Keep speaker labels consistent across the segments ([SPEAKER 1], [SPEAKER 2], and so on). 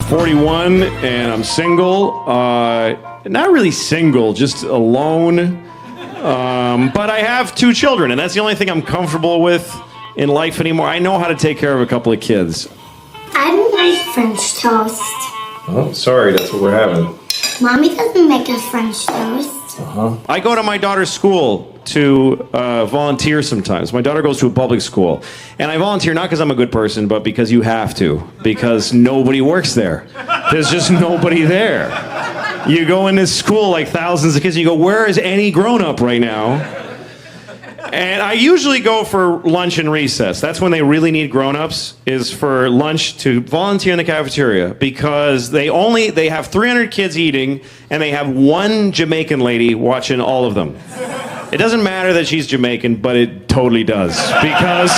[SPEAKER 1] 41 and I'm single. Not really single, just alone. But I have 2 children, and that's the only thing I'm comfortable with in life anymore. I know how to take care of a couple of kids.
[SPEAKER 2] I don't like French toast.
[SPEAKER 1] Oh, sorry, that's what we're having.
[SPEAKER 2] Mommy doesn't make us French toast.
[SPEAKER 1] I go to my daughter's school to volunteer sometimes. My daughter goes to a public school. And I volunteer not because I'm a good person, but because you have to. Because nobody works there. There's just nobody there. You go in this school like thousands of kids, and you go, where is any grown-up right now? And I usually go for lunch and recess. That's when they really need grown-ups, is for lunch to volunteer in the cafeteria, because they have 300 kids eating, and they have one Jamaican lady watching all of them. It doesn't matter that she's Jamaican, but it totally does, because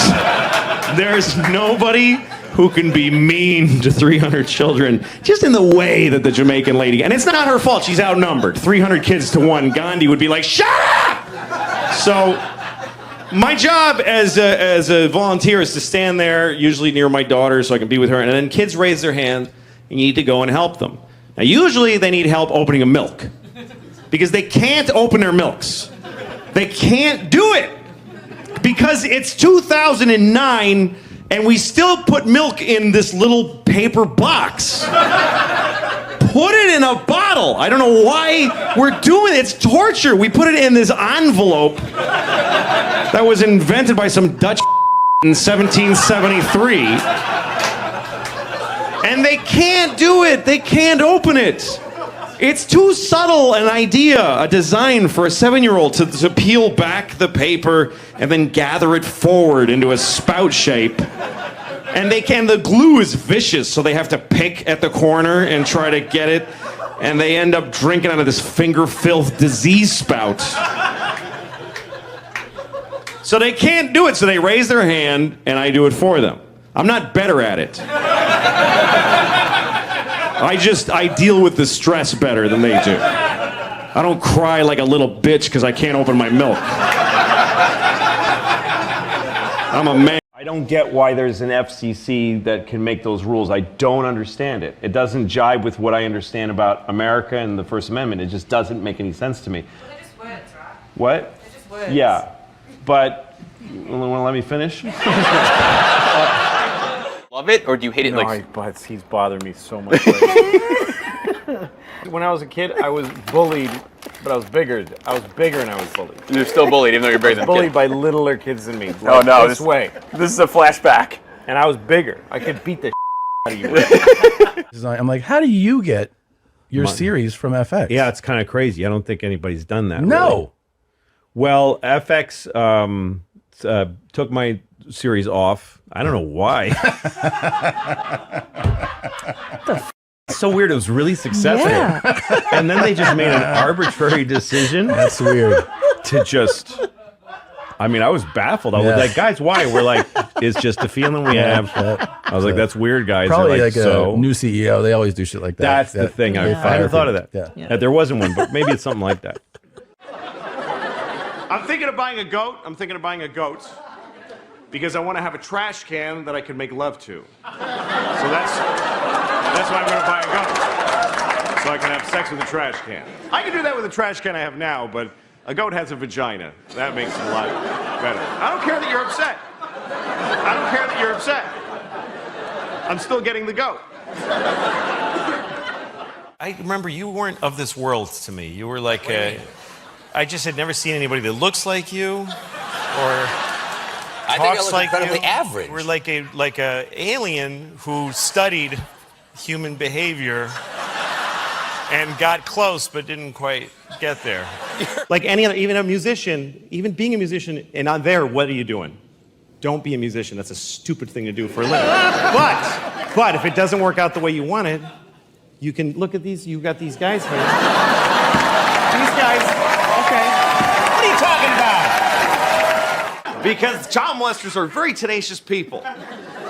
[SPEAKER 1] there's nobody who can be mean to 300 children just in the way that the Jamaican lady, and it's not her fault, she's outnumbered. 300 kids to 1, Gandhi would be like, shut up! So my job as a volunteer is to stand there, usually near my daughter, so I can be with her, and then kids raise their hand, and you need to go and help them. Now, usually they need help opening a milk, because they can't open their milks. They can't do it, because it's 2009, and we still put milk in this little paper box. Put it in a bottle. I don't know why we're doing it. It's torture. We put it in this envelope that was invented by some Dutch in 1773. And they can't do it. They can't open it. It's too subtle an idea, a design for a 7-year-old to peel back the paper and then gather it forward into a spout shape. And the glue is vicious, so they have to pick at the corner and try to get it. And they end up drinking out of this finger filth disease spout. So they can't do it, so they raise their hand and I do it for them. I'm not better at it. I deal with the stress better than they do. I don't cry like a little bitch because I can't open my milk. I'm a man. I don't get why there's an FCC that can make those rules. I don't understand it. It doesn't jibe with what I understand about America and the First Amendment. It just doesn't make any sense to me.
[SPEAKER 3] They're just words, right?
[SPEAKER 1] What?
[SPEAKER 3] They're just words.
[SPEAKER 1] Yeah, but you want to let me finish?
[SPEAKER 4] Love it, or do you hate it?
[SPEAKER 5] No, he's bothering me so much. When I was a kid, I was bullied, but I was bigger. I was bigger and I was bullied.
[SPEAKER 4] You're still bullied, even though you're bigger than
[SPEAKER 5] Bullied by littler kids than me. Like
[SPEAKER 4] oh no,
[SPEAKER 5] this way.
[SPEAKER 4] This is a flashback.
[SPEAKER 5] And I was bigger. I could beat the out of you.
[SPEAKER 6] I'm like, how do you get your series from FX?
[SPEAKER 1] Yeah, it's kind of crazy. I don't think anybody's done that.
[SPEAKER 6] No.
[SPEAKER 1] Really. Well, FX took my series off. I don't know why. It's so weird. It was really successful.
[SPEAKER 7] Yeah.
[SPEAKER 1] And then they just made an arbitrary decision.
[SPEAKER 6] That's weird.
[SPEAKER 1] To just... I mean, I was baffled. I was like, guys, why? We're like, it's just a feeling we have. I was like, that's weird, guys.
[SPEAKER 6] Probably
[SPEAKER 1] like
[SPEAKER 6] a new CEO. They always do shit like that.
[SPEAKER 1] That's the thing. I hadn't thought of that.
[SPEAKER 6] Yeah.
[SPEAKER 1] That there wasn't one, but maybe it's something like that. I'm thinking of buying a goat. Because I want to have a trash can that I can make love to. So that's why I'm going to buy a goat. So I can have sex with a trash can. I can do that with a trash can I have now, but a goat has a vagina. That makes it a lot better. I don't care that you're upset. I'm still getting the goat. I remember you weren't of this world to me. You were like I just had never seen anybody that looks like you or
[SPEAKER 8] I think I was incredibly average.
[SPEAKER 1] We're like a alien who studied human behavior and got close but didn't quite get there. Like any other, even a musician, even being a musician and not there, what are you doing? Don't be a musician. That's a stupid thing to do for a living. But if it doesn't work out the way you wanted, you can look at these. You've got these guys here. These guys. Okay. What are you talking about? Because child molesters are very tenacious people.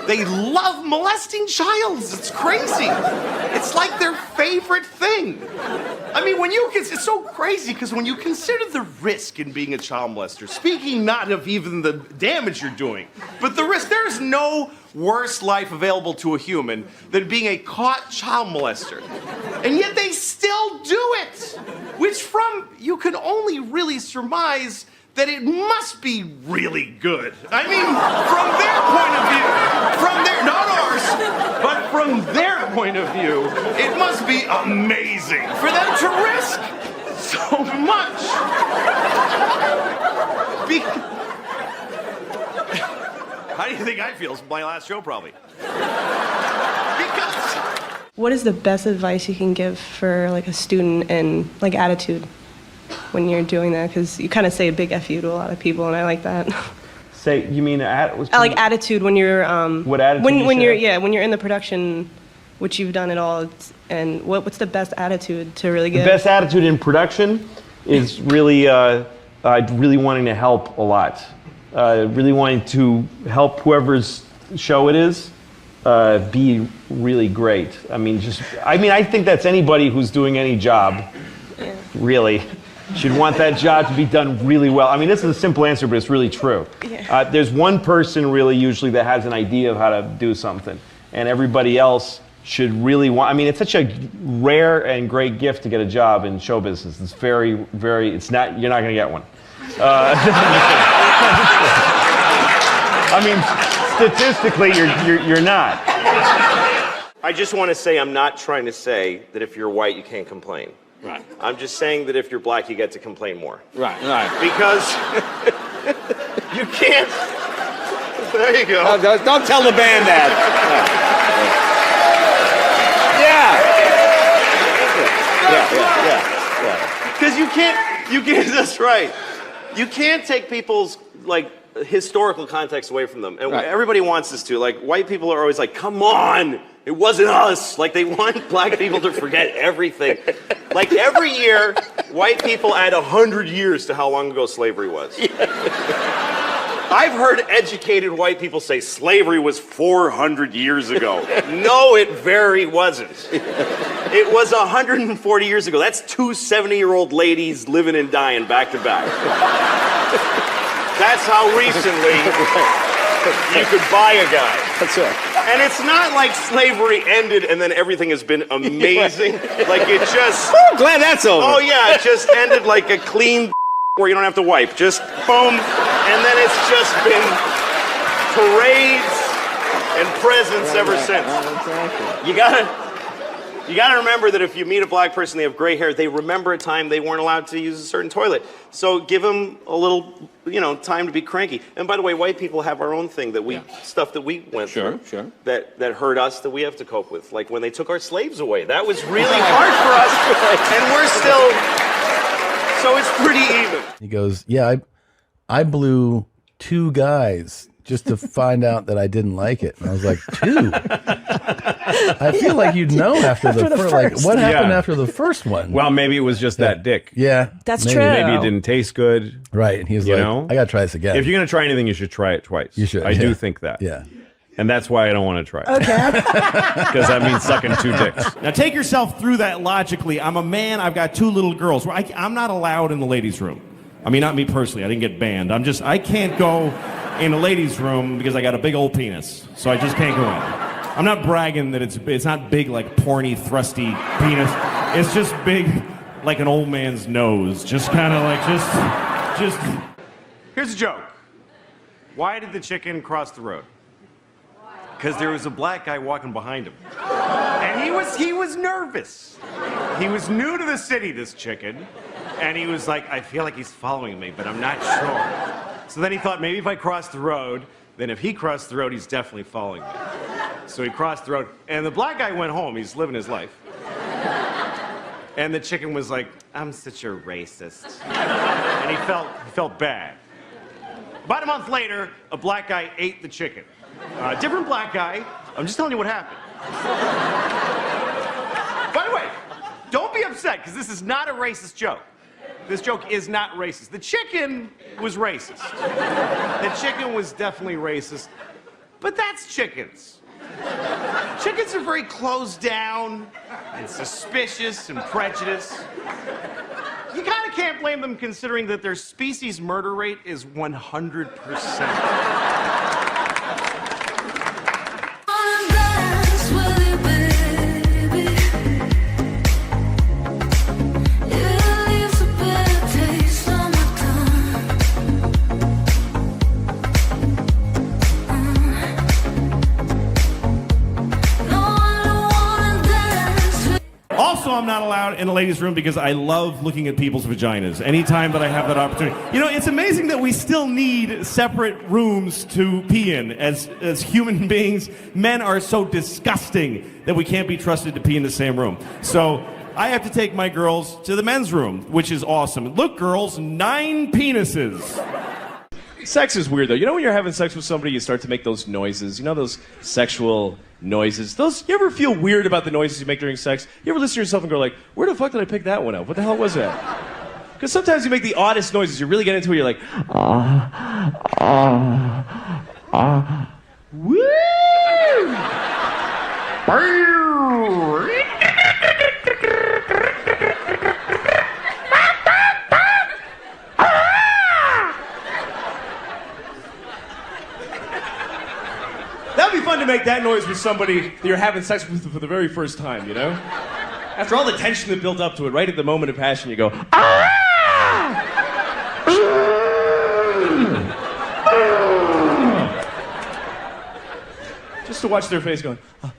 [SPEAKER 1] They love molesting childs. It's crazy.
[SPEAKER 3] It's like their favorite thing. I mean, it's so crazy because when you consider the risk in being a child molester, speaking not of even the damage you're doing, but the risk, there's no worse life available to a human than being a caught child molester. And yet they still do it, which you can only really surmise that it must be really good. I mean, from their point of view, not ours, but from their point of view, it must be amazing for them to risk so much. How do you think I feel? It's my last show, probably. Because...
[SPEAKER 7] What is the best advice you can give for like a student and like attitude when you're doing that? Because you kind of say a big F you to a lot of people, and I like that.
[SPEAKER 5] Say, you mean
[SPEAKER 7] I like attitude when you're
[SPEAKER 5] what attitude?
[SPEAKER 7] When you're in the production, which you've done it all, and what's the best attitude to really give?
[SPEAKER 5] The best attitude in production is really really wanting to help a lot. Really wanting to help whoever's show it is be really great. I think that's anybody who's doing any job, really, should want that job to be done really well. I mean, this is a simple answer, but it's really true. Yeah. There's one person really usually that has an idea of how to do something, and everybody else should really want. I mean, it's such a rare and great gift to get a job in show business. It's very, very. It's not. You're not going to get one. I mean, statistically, you're not. I just want to say I'm not trying to say that if you're white you can't complain. Right. I'm just saying that if you're black you get to complain more. Right. Because you can't. There you go.
[SPEAKER 8] Don't tell the band that.
[SPEAKER 5] Yeah. Because you can't. That's right. You can't take people's historical context away from them, and everybody wants us to. Like, white people are always like, "Come on, it wasn't us." Like, they want black people to forget everything. Like, every year, white people add 100 years to how long ago slavery was. I've heard educated white people say slavery was 400 years ago. No, it very wasn't. It was 140 years ago. That's two 70-year-old ladies living and dying back to back. That's how recently you could buy a guy. That's right. And it's not like slavery ended and then everything has been amazing. Like, it just...
[SPEAKER 8] Oh, glad that's over.
[SPEAKER 5] Oh, yeah, it just ended like a clean where you don't have to wipe. Just boom. And then it's just been parades and presents ever since. You gotta remember that if you meet a black person, they have gray hair, they remember a time they weren't allowed to use a certain toilet. So give them a little, time to be cranky. And by the way, white people have our own thing stuff that we went through that hurt us that we have to cope with. Like when they took our slaves away. That was really hard for us, and we're still, so it's pretty even.
[SPEAKER 6] He goes, yeah, I blew 2 guys just to find out that I didn't like it. And I was like, 2? I feel like you'd know after the first. Like, what happened after the first one?
[SPEAKER 1] Well, maybe it was just that dick.
[SPEAKER 6] Yeah.
[SPEAKER 7] That's true.
[SPEAKER 1] Maybe it didn't taste good.
[SPEAKER 6] Right. And he was like, I got to try this again.
[SPEAKER 1] If you're going to try anything, you should try it twice.
[SPEAKER 6] You should.
[SPEAKER 1] I do think that.
[SPEAKER 6] Yeah.
[SPEAKER 1] And that's why I don't want to try it.
[SPEAKER 7] Okay.
[SPEAKER 1] Because that means sucking 2 dicks.
[SPEAKER 9] Now take yourself through that logically. I'm a man. I've got 2 little girls. I'm not allowed in the ladies' room. I mean, not me personally. I didn't get banned. I can't go in a ladies' room because I got a big old penis. So I just can't go in. I'm not bragging that it's not big like porny, thrusty penis. It's just big like an old man's nose. Just kind of like, just.
[SPEAKER 3] Here's a joke. Why did the chicken cross the road? Because there was a black guy walking behind him. And he was nervous. He was new to the city, this chicken. And he was like, I feel like he's following me, but I'm not sure. So then he thought, maybe if I cross the road, then if he crossed the road, he's definitely following me. So he crossed the road, and the black guy went home. He's living his life. And the chicken was like, I'm such a racist. And he felt bad. About a month later, a black guy ate the chicken. Different black guy. I'm just telling you what happened. By the way, don't be upset, because this is not a racist joke. This joke is not racist. The chicken was racist. The chicken was definitely racist. But that's chickens. Chickens are very closed down and suspicious and prejudiced. You kind of can't blame them considering that their species murder rate is 100%.
[SPEAKER 9] Also, I'm not allowed in a ladies' room because I love looking at people's vaginas anytime that I have that opportunity. You know, it's amazing that we still need separate rooms to pee in. As human beings, men are so disgusting that we can't be trusted to pee in the same room. So I have to take my girls to the men's room, which is awesome. Look, girls, 9 penises.
[SPEAKER 10] Sex is weird, though. You know when you're having sex with somebody, you start to make those noises. You know those sexual noises? You ever feel weird about the noises you make during sex? You ever listen to yourself and go like, where the fuck did I pick that one up? What the hell was that? Because sometimes you make the oddest noises. You really get into it, you're like, woo! That'd be fun to make that noise with somebody that you're having sex with for the very first time, you know? After all the tension that built up to it, right at the moment of passion, you go, just to watch their face going, shit.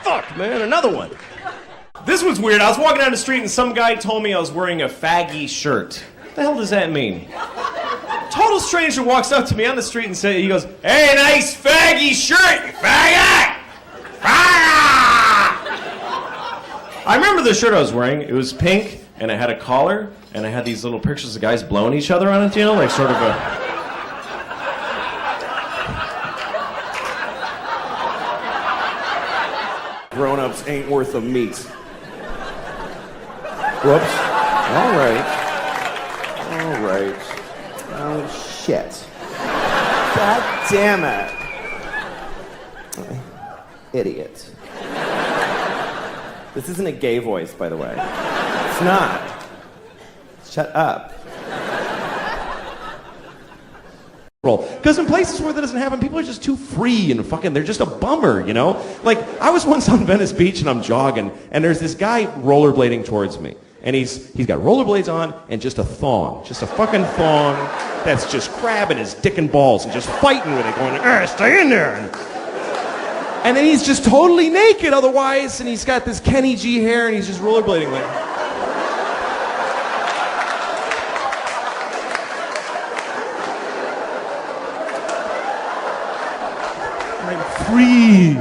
[SPEAKER 10] Fuck, man, another one. This was weird. I was walking down the street and some guy told me I was wearing a faggy shirt. What the hell does that mean? Total stranger walks up to me on the street and he goes, hey, nice faggy shirt, you faggot! Faggot! I remember the shirt I was wearing. It was pink, and it had a collar, and it had these little pictures of guys blowing each other on it, you know, like sort of a...
[SPEAKER 3] Grown-ups ain't worth a meat. Whoops. All right. Oh, shit. God damn it. Idiot. This isn't a gay voice, by the way. It's not. Shut up.
[SPEAKER 1] Because in places where that doesn't happen, people are just too free and fucking, they're just a bummer, you know? Like, I was once on Venice Beach and I'm jogging, and there's this guy rollerblading towards me. And he's got rollerblades on and just a thong. Just a fucking thong that's just grabbing his dick and balls and just fighting with it, going, stay in there. And then he's just totally naked otherwise, and he's got this Kenny G hair, and he's just rollerblading like... I'm free.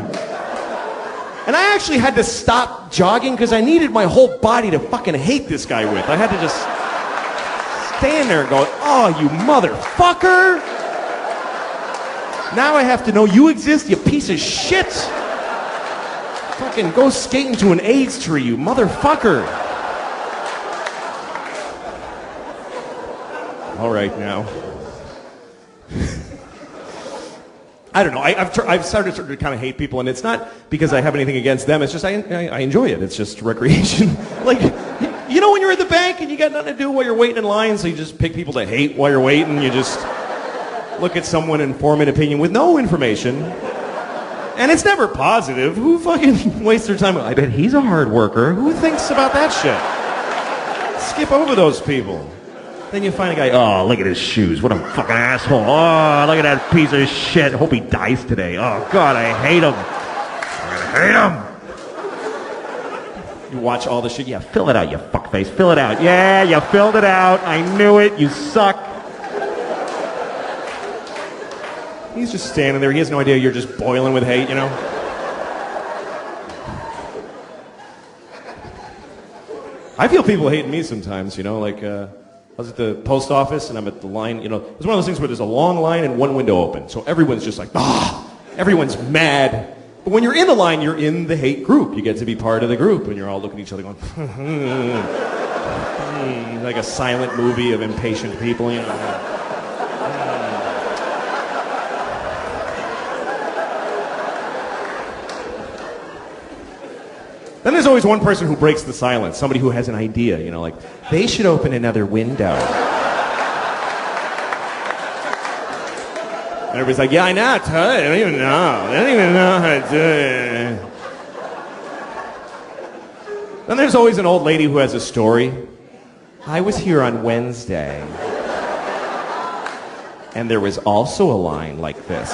[SPEAKER 1] And I actually had to stop jogging because I needed my whole body to fucking hate this guy with. I had to just stand there and go, oh, you motherfucker. Now I have to know you exist, you piece of shit. Fucking go skating to an AIDS tree, you motherfucker. All right, now. I don't know. I've started to kind of hate people, and it's not because I have anything against them. It's just I enjoy it. It's just recreation. Like, you know when you're at the bank and you got nothing to do while you're waiting in line, so you just pick people to hate while you're waiting. You just look at someone and form an opinion with no information. And it's never positive. Who fucking wastes their time? I bet he's a hard worker. Who thinks about that shit? Skip over those people. Then you find a guy, oh, look at his shoes. What a fucking asshole. Oh, look at that piece of shit. Hope he dies today. Oh, God, I hate him. I hate him. You watch all the shit. Yeah, fill it out, you fuckface. Fill it out. Yeah, you filled it out. I knew it. You suck. He's just standing there. He has no idea you're just boiling with hate, you know? I feel people hating me sometimes, you know, like... I was at the post office, and I'm at the line, you know, it's one of those things where there's a long line and one window open, so everyone's just like, everyone's mad. But when you're in the line, you're in the hate group. You get to be part of the group, and you're all looking at each other going, like a silent movie of impatient people, you know.
[SPEAKER 10] Then there's always one person who breaks the silence, somebody who has an idea, you know, like, they should open another window. And everybody's like, yeah, I know, I don't even know. I don't even know how to do it. Then there's always an old lady who has a story. I was here on Wednesday, and there was also a line like this.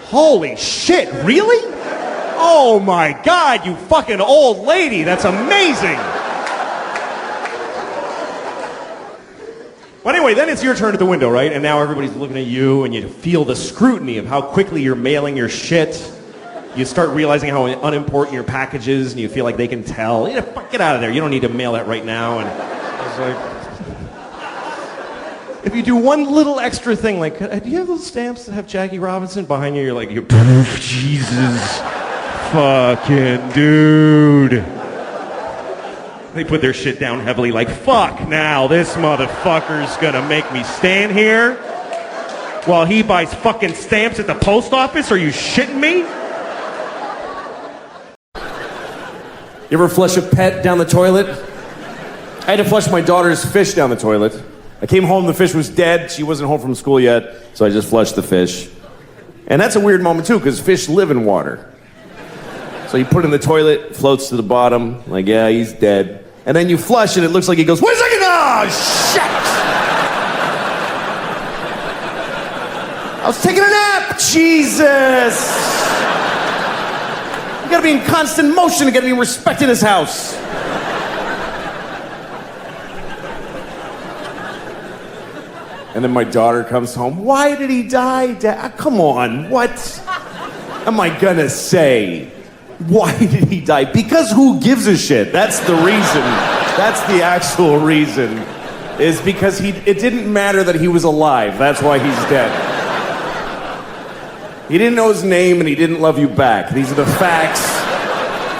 [SPEAKER 10] Holy shit, really? Oh my God, you fucking old lady, that's amazing. Well, anyway, then it's your turn at the window, right? And now everybody's looking at you, and you feel the scrutiny of how quickly you're mailing your shit. You start realizing how unimportant your package is, and you feel like they can tell. Yeah, fuck, get out of there. You don't need to mail that right now. And it's like, if you do one little extra thing, like, do you have those stamps that have Jackie Robinson behind you? You're like, Jesus, fucking dude. They put their shit down heavily, like, fuck now, this motherfucker's gonna make me stand here while he buys fucking stamps at the post office? Are you shitting me?
[SPEAKER 9] You ever flush a pet down the toilet? I had to flush my daughter's fish down the toilet. I came home, the fish was dead. She wasn't home from school yet, so I just flushed the fish. And that's a weird moment too, because fish live in water. So you put it in the toilet, floats to the bottom, like, yeah, he's dead. And then you flush and it looks like he goes, wait a second, oh, shit! I was taking a nap, Jesus! You gotta be in constant motion to get any respect in this house. And then my daughter comes home. Why did he die, Dad? Come on, what am I gonna say? Why did he die? Because who gives a shit? That's the reason. That's the actual reason. Is because it didn't matter that he was alive. That's why he's dead. He didn't know his name and he didn't love you back. These are the facts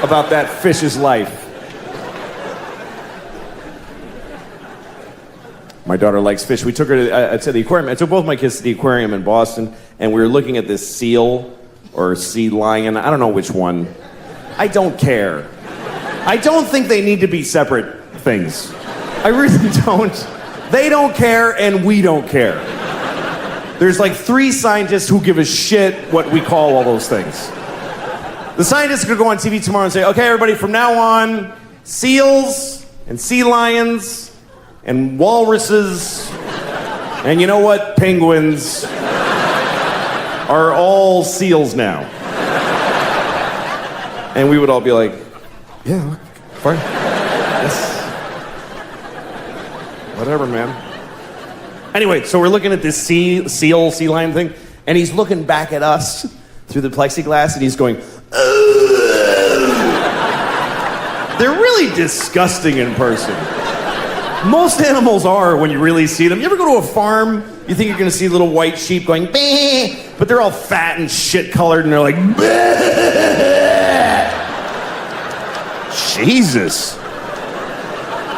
[SPEAKER 9] about that fish's life. My daughter likes fish. We took her to the aquarium. I took both my kids to the aquarium in Boston, and we were looking at this seal or sea lion. I don't know which one. I don't care. I don't think they need to be separate things. I really don't. They don't care, and we don't care. There's like 3 scientists who give a shit what we call all those things. The scientists are gonna go on TV tomorrow and say, okay, everybody, from now on, seals and sea lions and walruses and you know what, penguins are all seals now. And we would all be like, yeah, fine. Yes. Whatever, man. Anyway, so we're looking at this sea lion thing, and he's looking back at us through the plexiglass, and he's going, ugh. They're really disgusting in person. Most animals are when you really see them. You ever go to a farm, you think you're gonna see little white sheep going, bah, but they're all fat and shit colored, and they're like, bah. Jesus.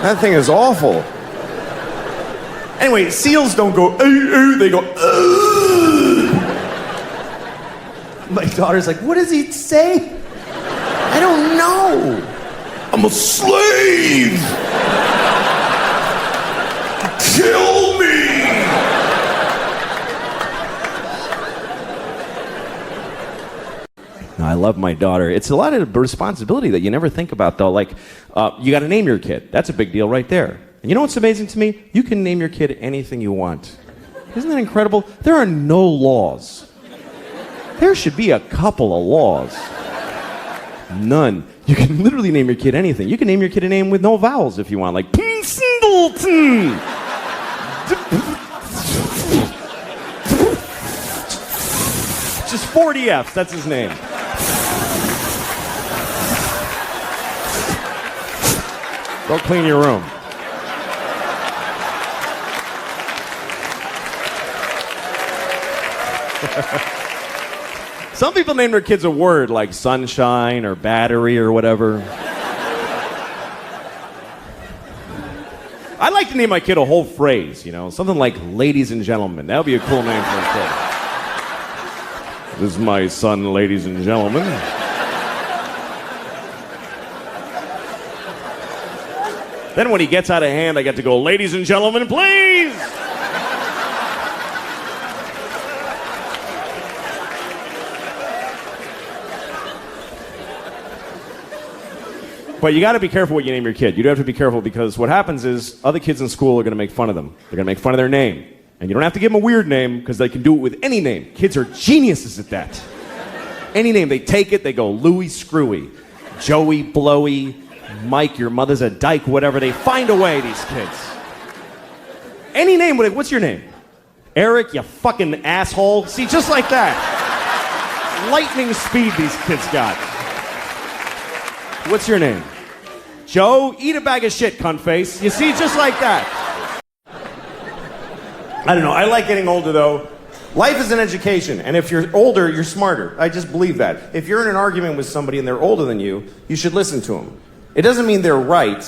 [SPEAKER 9] That thing is awful. Anyway, seals don't go, they go, My daughter's like, what does he say? I don't know. I'm a slave. Kill me. I love my daughter. It's a lot of responsibility that you never think about, though. Like, you got to name your kid. That's a big deal right there. And you know what's amazing to me? You can name your kid anything you want. Isn't that incredible? There are no laws. There should be a couple of laws. None. You can literally name your kid anything. You can name your kid a name with no vowels if you want, like Singleton. Just 40 F's, that's his name. Go clean your room. Some people name their kids a word like sunshine or battery or whatever. I'd like to name my kid a whole phrase, you know, something like ladies and gentlemen. That would be a cool name for a kid. This is my son, ladies and gentlemen. Then when he gets out of hand, I get to go, ladies and gentlemen, please. But you got to be careful what you name your kid. You do have to be careful because what happens is other kids in school are going to make fun of them. They're going to make fun of their name. And you don't have to give them a weird name because they can do it with any name. Kids are geniuses at that. Any name, they take it, they go Louis Screwy, Joey Blowy, Mike, your mother's a dyke, whatever. They find a way, these kids. Any name, what's your name? Eric, you fucking asshole. See, just like that. Lightning speed these kids got. What's your name? Joe, eat a bag of shit, cunt face. You see, just like that. I don't know. I like getting older, though. Life is an education, and if you're older, you're smarter. I just believe that. If you're in an argument with somebody and they're older than you should listen to them. It doesn't mean they're right.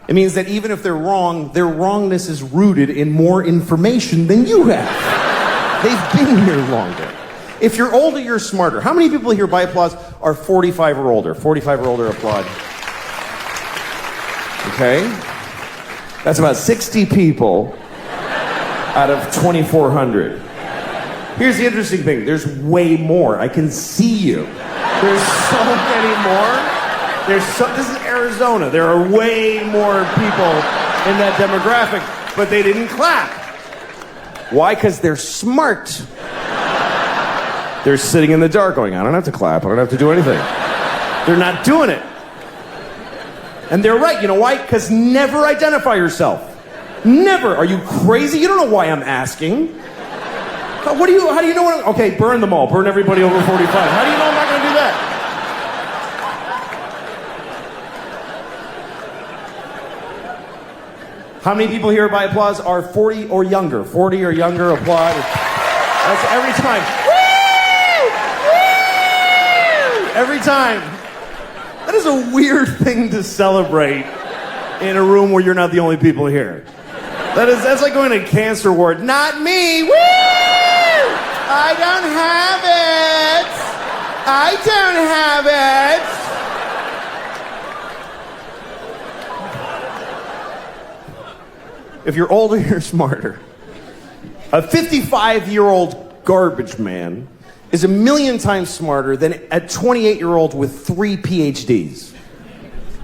[SPEAKER 9] It means that even if they're wrong, their wrongness is rooted in more information than you have. They've been here longer. If you're older, you're smarter. How many people here by applause are 45 or older? 45 or older, applaud. Okay? That's about 60 people out of 2,400. Here's the interesting thing. There's way more. I can see you. There's so many more. This is Arizona. There are way more people in that demographic, but they didn't clap. Why? Because they're smart. They're sitting in the dark going, I don't have to clap. I don't have to do anything. They're not doing it. And they're right. You know why? Because never identify yourself. Never. Are you crazy? You don't know why I'm asking. How do you know what I'm... Okay, burn them all. Burn everybody over 45. How do you know I'm not going to do that? How many people here by applause are 40 or younger? 40 or younger, applaud. That's every time. Every time. That is a weird thing to celebrate in a room where you're not the only people here. That's like going to a cancer ward. Not me. Woo! I don't have it. I don't have it. If you're older, you're smarter. A 55-year-old garbage man is 1,000,000 times smarter than a 28-year-old with 3 PhDs.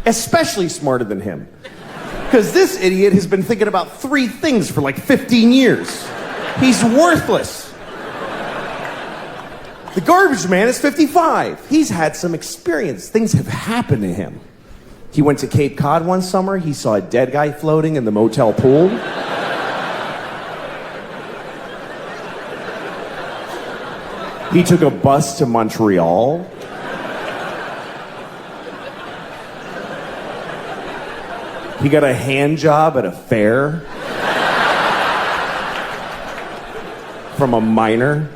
[SPEAKER 9] Especially smarter than him. Because this idiot has been thinking about 3 things for like 15 years. He's worthless. The garbage man is 55. He's had some experience. Things have happened to him. He went to Cape Cod one summer. He saw a dead guy floating in the motel pool. He took a bus to Montreal. He got a hand job at a fair from a miner.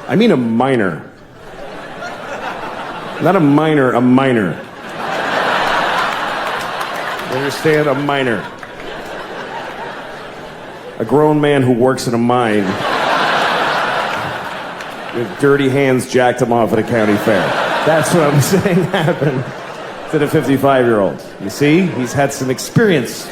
[SPEAKER 9] I mean a miner. Not a minor, a miner. You understand? A miner. A grown man who works in a mine with dirty hands jacked him off at a county fair. That's what I'm saying happened to the 55-year-old. You see? He's had some experience.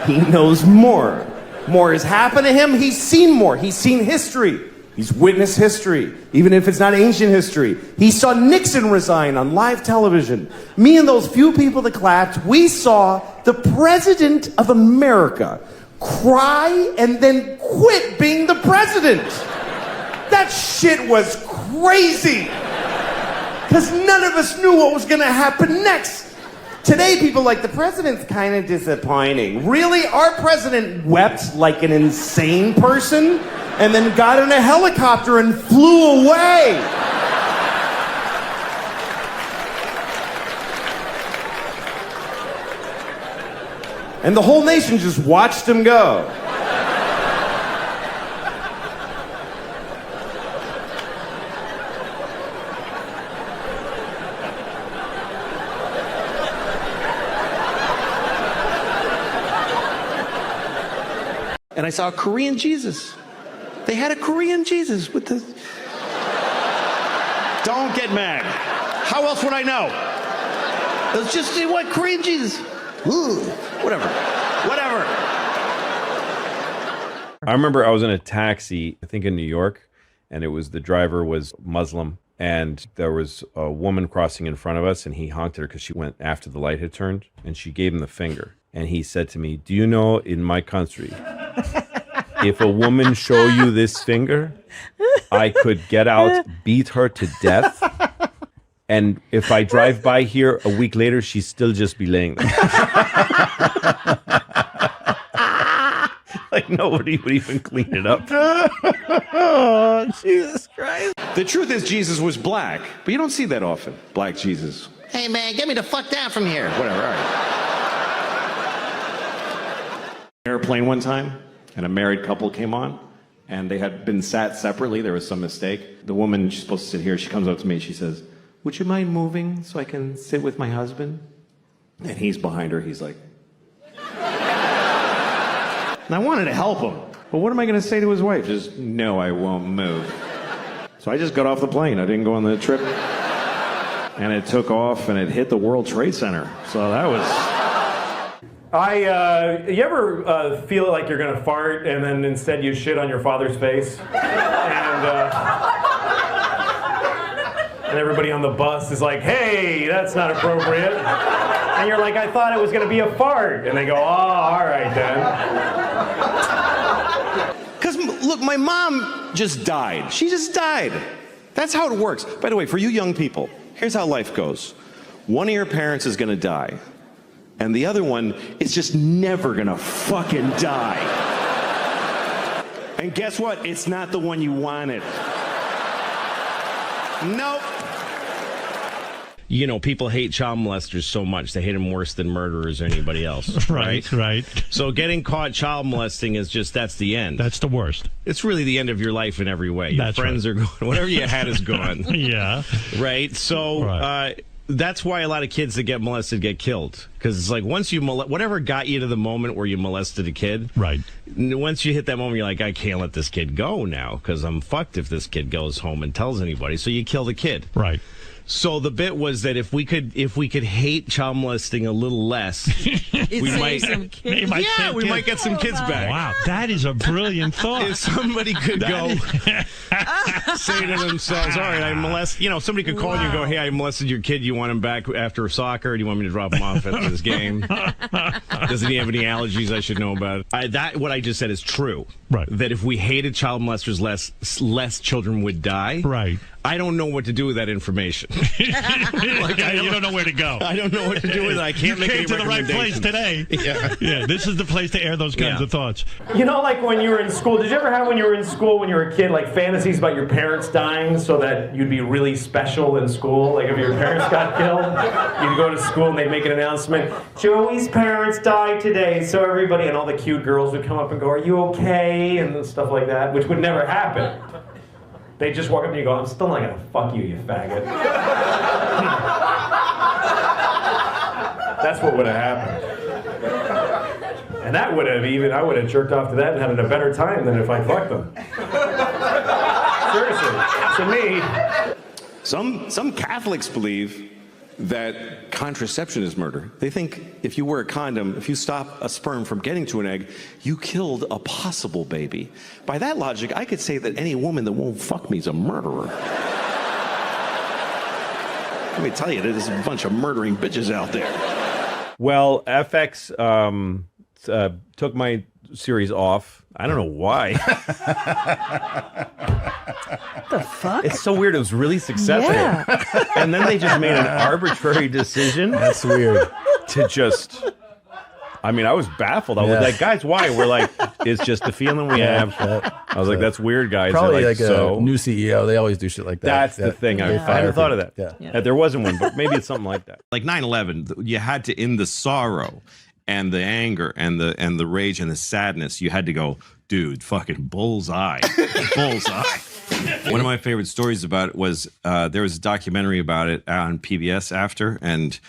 [SPEAKER 9] He knows more. More has happened to him. He's seen more. He's seen history. He's witnessed history, even if it's not ancient history. He saw Nixon resign on live television. Me and those few people that clapped, we saw the President of America cry and then quit being the president. That shit was crazy. Because none of us knew what was going to happen next. Today, people are like, the president's kind of disappointing. Really? Our president wept like an insane person and then got in a helicopter and flew away. And the whole nation just watched him go.
[SPEAKER 11] And I saw a Korean Jesus. They had a Korean Jesus with the...
[SPEAKER 1] Don't get mad. How else would I know? It's just what cream cheese. Ooh, whatever.
[SPEAKER 5] I remember I was in a taxi, I think in New York, and the driver was Muslim, and there was a woman crossing in front of us, and he honked at her because she went after the light had turned, and she gave him the finger. And he said to me, "Do you know in my country, if a woman show you this finger, I could get out, beat her to death, and if I drive by here a week later, she'd still just be laying there." Like nobody would even clean it up.
[SPEAKER 6] Oh, Jesus Christ.
[SPEAKER 1] The truth is Jesus was black, but you don't see that often. Black Jesus. Hey, man, get me the fuck down from here. Whatever, all right. Airplane one time, and a married couple came on, and they had been sat separately. There was some mistake. The woman, she's supposed to sit here. She comes up to me and she says, "Would you mind moving so I can sit with my husband?" And he's behind her. He's like... And I wanted to help him. But what am I going to say to his wife? Just, "No, I won't move." So I just got off the plane. I didn't go on the trip. And it took off and it hit the World Trade Center. So that was...
[SPEAKER 9] You ever feel like you're gonna fart and then instead you shit on your father's face? And everybody on the bus is like, "Hey, that's not appropriate." And you're like, "I thought it was gonna be a fart." And they go, "Oh, all right then."
[SPEAKER 1] Because, look, my mom just died. She just died. That's how it works. By the way, for you young people, here's how life goes. One of your parents is gonna die. And the other one is just never gonna fucking die. And guess what? It's not the one you wanted. Nope.
[SPEAKER 10] You know, people hate child molesters so much. They hate them worse than murderers or anybody else.
[SPEAKER 12] Right.
[SPEAKER 10] So getting caught child molesting is that's the end.
[SPEAKER 12] That's the worst.
[SPEAKER 10] It's really the end of your life in every way. Your
[SPEAKER 12] That's
[SPEAKER 10] friends are gone. Whatever you had is gone.
[SPEAKER 12] Yeah.
[SPEAKER 10] Right? So that's why a lot of kids that get molested get killed. Because it's like once you whatever got you to the moment where you molested a kid.
[SPEAKER 12] Right.
[SPEAKER 10] Once you hit that moment, you're like, I can't let this kid go now because I'm fucked if this kid goes home and tells anybody. So you kill the kid.
[SPEAKER 12] Right.
[SPEAKER 10] So the bit was that if we could hate child molesting a little less, we might get some kids back.
[SPEAKER 12] Wow, that is a brilliant thought.
[SPEAKER 10] If somebody could go say to themselves, "All right, I molest," somebody could call you and go, "Hey, I molested your kid. You want him back after soccer? Or do you want me to drop him off at this game? Doesn't he have any allergies I should know about?" What I just said is true.
[SPEAKER 12] Right.
[SPEAKER 10] That if we hated child molesters less children would die.
[SPEAKER 12] Right.
[SPEAKER 10] I don't know what to do with that information.
[SPEAKER 12] You don't know where to go.
[SPEAKER 10] I don't know what to do with it. I can't make any
[SPEAKER 12] You came to the right place today. Yeah, this is the place to air those kinds of thoughts.
[SPEAKER 9] Like when you were in school, did you ever have when you were in school when you were a kid, like fantasies about your parents dying so that you'd be really special in school? Like if your parents got killed, you'd go to school and they'd make an announcement, "Joey's parents died today," so everybody and all the cute girls would come up and go, "Are you okay?" and stuff like that, which would never happen. They just walk up to you and go, "I'm still not gonna fuck you, you faggot." That's what would have happened. And I would have jerked off to that and had a better time than if I fucked them. Seriously, to me.
[SPEAKER 1] Some Catholics believe that contraception is murder. They think if you wear a condom, if you stop a sperm from getting to an egg, you killed a possible baby. By that logic, I could say that any woman that won't fuck me is a murderer. Let me tell you, there's a bunch of murdering bitches out there.
[SPEAKER 5] Well, FX took my series off. I don't know why.
[SPEAKER 13] What the fuck?
[SPEAKER 5] It's so weird. It was really successful.
[SPEAKER 13] Yeah.
[SPEAKER 5] And then they just made an arbitrary decision.
[SPEAKER 6] That's weird.
[SPEAKER 5] To just... I mean, I was baffled. I was like, "Guys, why?" We're like, "It's just the feeling we have." I was like, "That's weird, guys."
[SPEAKER 6] Probably
[SPEAKER 5] like
[SPEAKER 6] a new CEO. They always do shit like that.
[SPEAKER 5] That's the thing. I hadn't thought of that.
[SPEAKER 6] Yeah.
[SPEAKER 5] There wasn't one, but maybe it's something like that.
[SPEAKER 14] Like 9/11, you had to end the sorrow and the anger and the rage and the sadness. You had to go, dude, fucking bullseye. Bullseye. One of my favorite stories about it was there was a documentary about it on PBS after, and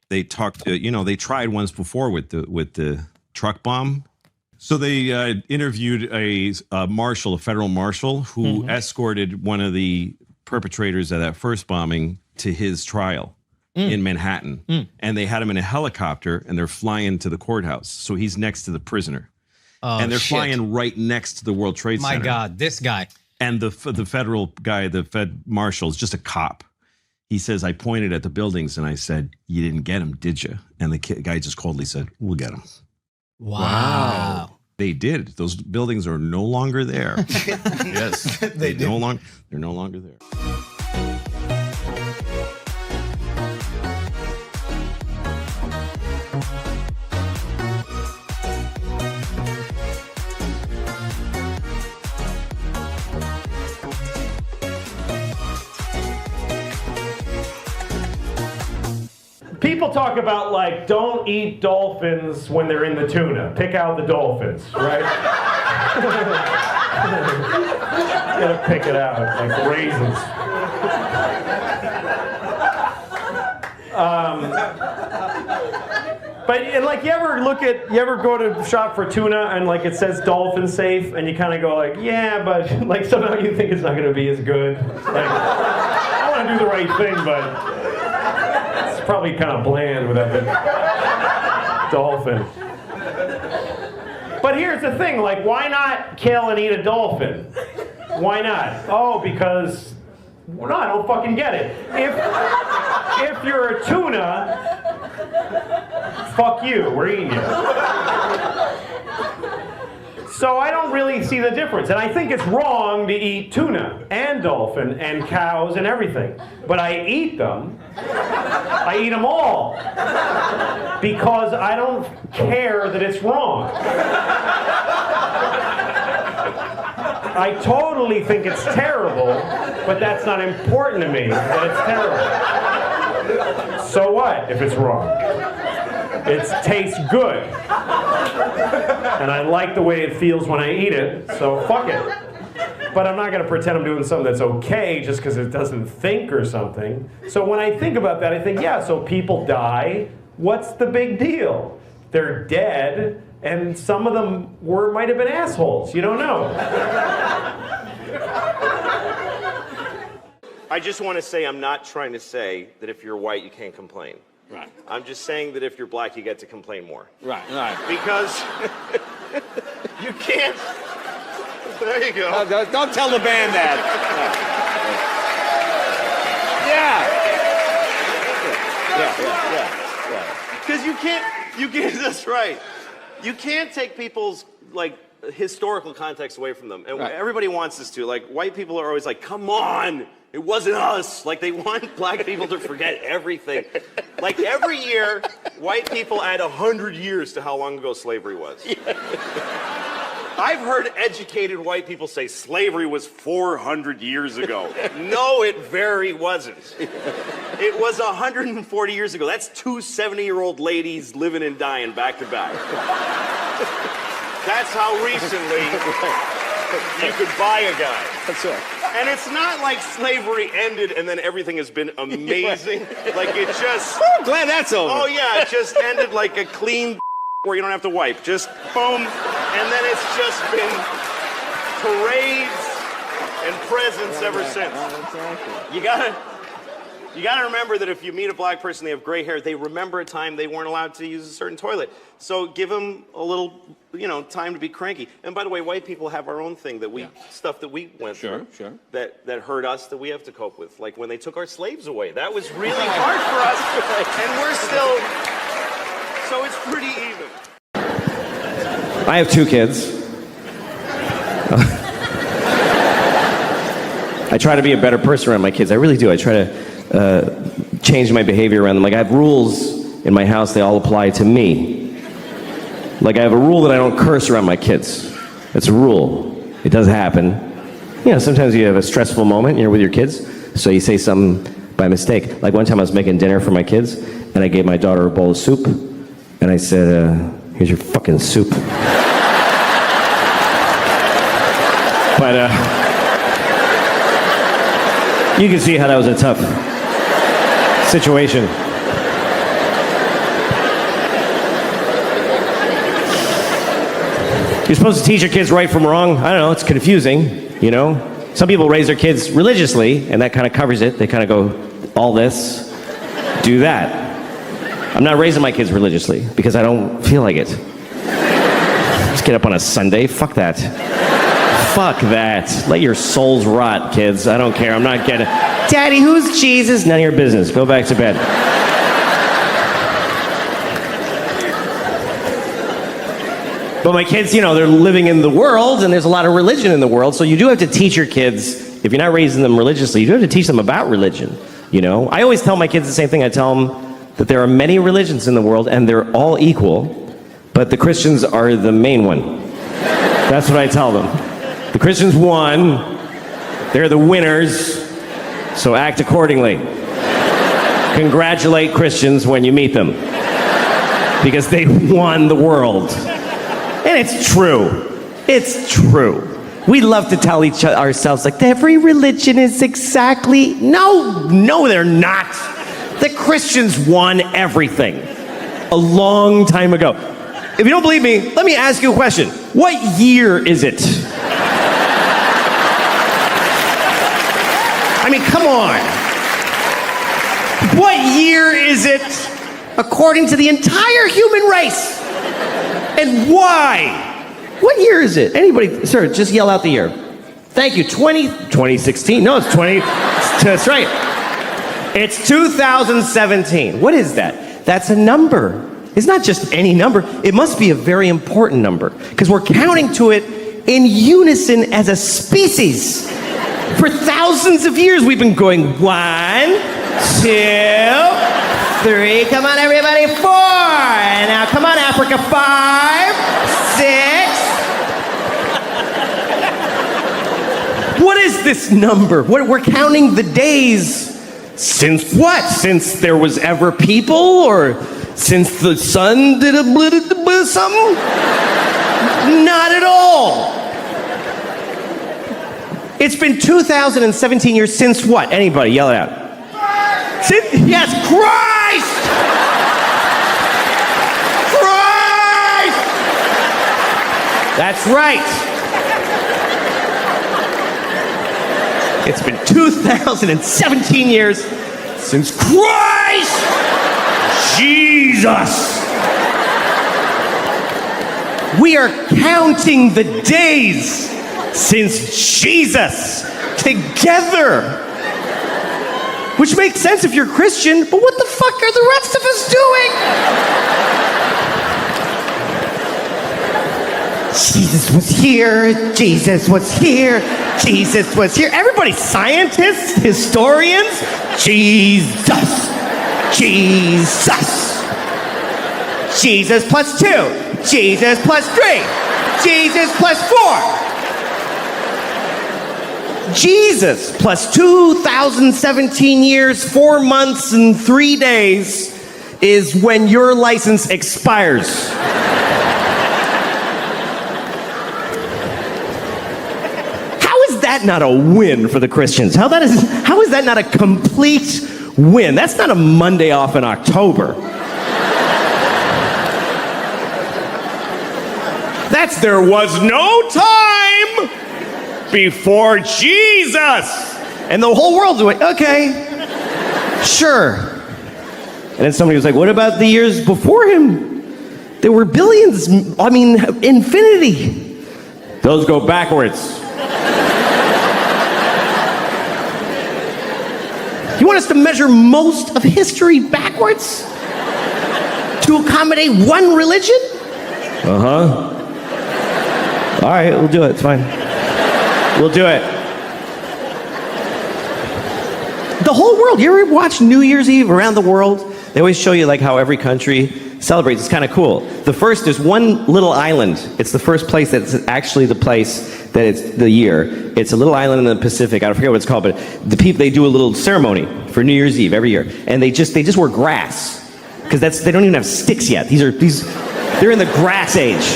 [SPEAKER 14] they talked, they tried once before with the truck bomb. So they interviewed a federal marshal who escorted one of the perpetrators of that first bombing to his trial in Manhattan. And they had him in a helicopter, and they're flying to the courthouse. So he's next to the prisoner.
[SPEAKER 15] Oh,
[SPEAKER 14] and they're
[SPEAKER 15] shit.
[SPEAKER 14] flying right next to the World Trade Center.
[SPEAKER 15] My God, this guy.
[SPEAKER 14] And the federal guy, the Fed marshal, is just a cop. He says, I pointed at the buildings and I said, you didn't get him, did you? And the guy just coldly said, we'll get him.
[SPEAKER 15] Wow.
[SPEAKER 14] They did. Those buildings are no longer there. Yes. They're no longer there.
[SPEAKER 5] People talk about, like, don't eat dolphins when they're in the tuna. Pick out the dolphins, right? You gotta pick it out, like raisins. But and like you ever go to shop for tuna and like it says dolphin safe and you kind of go like, yeah, but like somehow you think it's not gonna be as good. Like, I want to do the right thing, but it's probably kind of bland without the dolphin. But here's the thing, like, why not kill and eat a dolphin? Why not? Oh, because, well, no, I don't fucking get it. If you're a tuna, fuck you, we're eating you. So I don't really see the difference. And I think it's wrong to eat tuna and dolphin and cows and everything. But I eat them. I eat them all. Because I don't care that it's wrong. I totally think it's terrible, but that's not important to me that it's terrible. So what if it's wrong? It tastes good. And I like the way it feels when I eat it, so fuck it. But I'm not going to pretend I'm doing something that's okay just because it doesn't think or something. So when I think about that, I think, yeah, so people die. What's the big deal? They're dead, and some of them might have been assholes. You don't know.
[SPEAKER 3] I just want to say I'm not trying to say that if you're white, you can't complain.
[SPEAKER 8] Right.
[SPEAKER 3] I'm just saying that if you're black, you get to complain more.
[SPEAKER 8] Right. Right.
[SPEAKER 3] Because you can't. There you go.
[SPEAKER 8] Don't tell the band that.
[SPEAKER 3] Yeah. Because you can't. That's right. You can't take people's like historical context away from them, and everybody wants us to. Like white people are always like, "Come on." It wasn't us. Like, they want black people to forget everything. Like, every year, white people add 100 years to how long ago slavery was. I've heard educated white people say slavery was 400 years ago. No, it very wasn't. It was 140 years ago. That's two 70-year-old ladies living and dying back to back. That's how recently you could buy a guy.
[SPEAKER 8] That's right.
[SPEAKER 3] And it's not like slavery ended and then everything has been amazing. Like it just...
[SPEAKER 8] I'm glad that's over.
[SPEAKER 3] Oh yeah, it just ended like a clean where you don't have to wipe. Just boom. And then it's just been parades and presents ever since. You gotta remember that if you meet a black person, they have gray hair, they remember a time they weren't allowed to use a certain toilet. So give them a little, time to be cranky. And by the way, white people have our own thing that stuff that we went through that hurt us that we have to cope with. Like when they took our slaves away, that was really hard for us, and we're still, so it's pretty even.
[SPEAKER 11] I have 2 kids. I try to be a better person around my kids. I really do. I try to change my behavior around them. Like I have rules in my house, they all apply to me. Like I have a rule that I don't curse around my kids. It's a rule. It does happen. Sometimes you have a stressful moment, you're with your kids, so you say something by mistake. Like one time I was making dinner for my kids, and I gave my daughter a bowl of soup, and I said, here's your fucking soup. But, you can see how that was a tough situation. You're supposed to teach your kids right from wrong. I don't know, it's confusing, Some people raise their kids religiously, and that kind of covers it. They kind of go, all this, do that. I'm not raising my kids religiously because I don't feel like it. Just get up on a Sunday. Fuck that. Fuck that. Let your souls rot, kids. I don't care. I'm not getting... Daddy, who's Jesus? None of your business. Go back to bed. But my kids, you know, they're living in the world, and there's a lot of religion in the world, so you do have to teach your kids, if you're not raising them religiously, you do have to teach them about religion, you know? I always tell my kids the same thing. I tell them that there are many religions in the world, and they're all equal, but the Christians are the main one. That's what I tell them. The Christians won. They're the winners, so act accordingly. Congratulate Christians when you meet them, because they won the world. And it's true. It's true. We love to tell ourselves, like, every religion is exactly... No, they're not. The Christians won everything a long time ago. If you don't believe me, let me ask you a question. What year is it? I mean, come on. What year is it according to the entire human race? And why? What year is it? Anybody, sir, just yell out the year. Thank you. 2016. No, it's 20. That's right. It's 2017. What is that? That's a number. It's not just any number. It must be a very important number because we're counting to it in unison as a species. For thousands of years, we've been going 1, 2, 3. Come on, everybody. 4. And now, come on, Africa. 5, 6. What is this number? We're counting the days. Since what? Since there was ever people, or since the sun did a something? Not at all. It's been 2017 years since what? Anybody, yell it out. Yes, Christ! Christ! That's right. It's been 2017 years since Christ Jesus. We are counting the days since Jesus together. Which makes sense if you're Christian, but what the fuck are the rest of us doing? Jesus was here, Jesus was here, Jesus was here. Everybody, scientists, historians, Jesus, Jesus. Jesus plus 2, Jesus plus 3, Jesus plus 4. Jesus plus 2017 years, 4 months, and 3 days is when your license expires. How is that not a win for the Christians? How is that not a complete win? That's not a Monday off in October. That's there was no time before Jesus. And the whole world's like, okay, sure. And then somebody was like, what about the years before him? There were billions, I mean, infinity. Those go backwards. You want us to measure most of history backwards? To accommodate one religion? Uh-huh. All right, we'll do it, it's fine. We'll do it. The whole world. You ever watch New Year's Eve around the world? They always show you like how every country celebrates. It's kind of cool. The first is one little island. It's the first place that's actually the place that it's the year. It's a little island in the Pacific. I forget what it's called, but the people, they do a little ceremony for New Year's Eve every year, and they just wear grass because they don't even have sticks yet. They're in the grass age.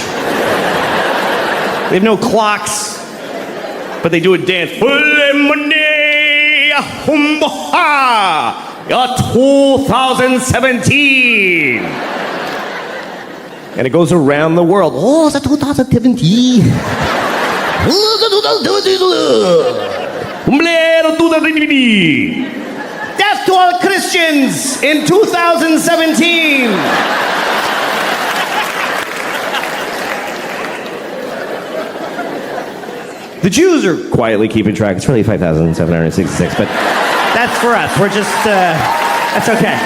[SPEAKER 11] They have no clocks, but they do a dance. 2017. And it goes around the world. Oh, it's 2017.
[SPEAKER 8] Death to all Christians in 2017.
[SPEAKER 11] The Jews are quietly keeping track. It's really 5,766, but that's for us. We're just, that's okay.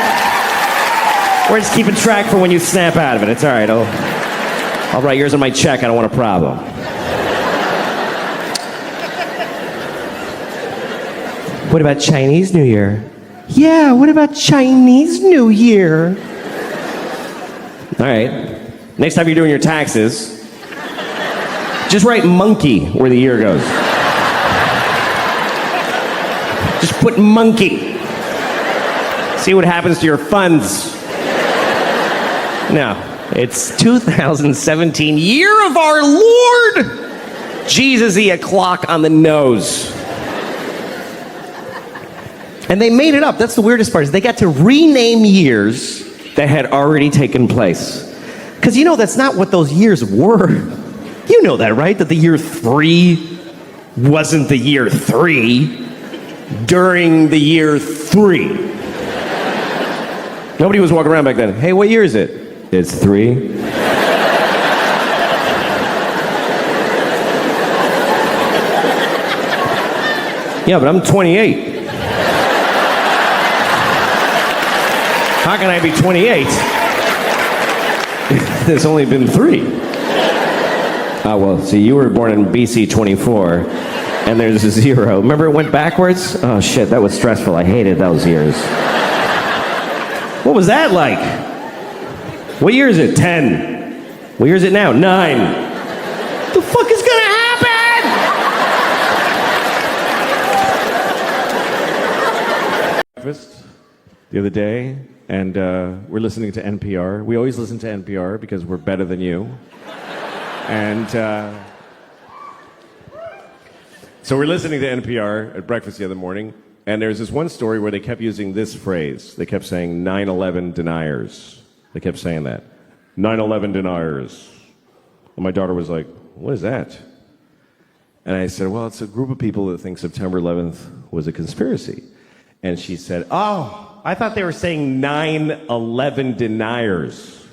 [SPEAKER 11] We're just keeping track for when you snap out of it. It's all right. I'll write yours on my check. I don't want a problem. What about Chinese New Year? Yeah, what about Chinese New Year? All right. Next time you're doing your taxes, just write monkey where the year goes. Just put monkey. See what happens to your funds. No, it's 2017, year of our Lord. Jesus-y, a clock on the nose. And they made it up. That's the weirdest part, is they got to rename years that had already taken place. Because you know that's not what those years were. You know that, right? That the year 3 wasn't the year 3 during the year 3. Nobody was walking around back then. Hey, what year is it? It's 3. Yeah, but I'm 28. How can I be 28? There's only been 3. Ah, well, see, you were born in BC 24, and there's a 0. Remember it went backwards? Oh, shit, that was stressful. I hated those years. What was that like? What year is it? 10. What year is it now? 9. The fuck is gonna happen?
[SPEAKER 1] Breakfast the other day, and we're listening to NPR. We always listen to NPR because we're better than you. And so we're listening to NPR at breakfast the other morning, and there's this one story where they kept using this phrase. They kept saying 9/11 deniers. They kept saying that. 9/11 deniers. And my daughter was like, what is that? And I said, well, it's a group of people that think September 11th was a conspiracy. And she said, oh, I thought they were saying 9/11 deniers.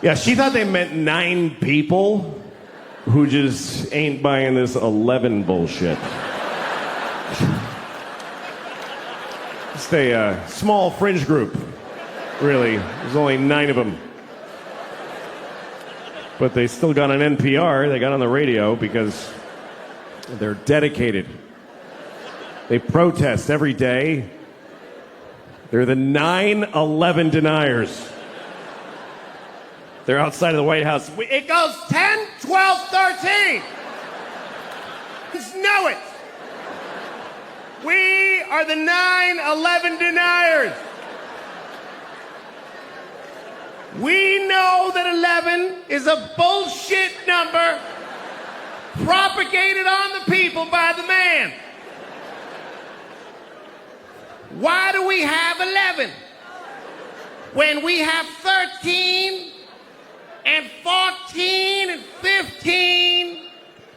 [SPEAKER 1] Yeah, she thought they meant 9 people who just ain't buying this 11 bullshit. Just a small fringe group, really. There's only 9 of them. But they still got on NPR, they got on the radio because they're dedicated. They protest every day. They're the 9/11 deniers. They're outside of the White House.
[SPEAKER 8] It goes 10, 12, 13. Just know it. We are the 9/11 deniers. We know that 11 is a bullshit number propagated on the people by the man. Why do we have 11 when we have 13 and 14 and 15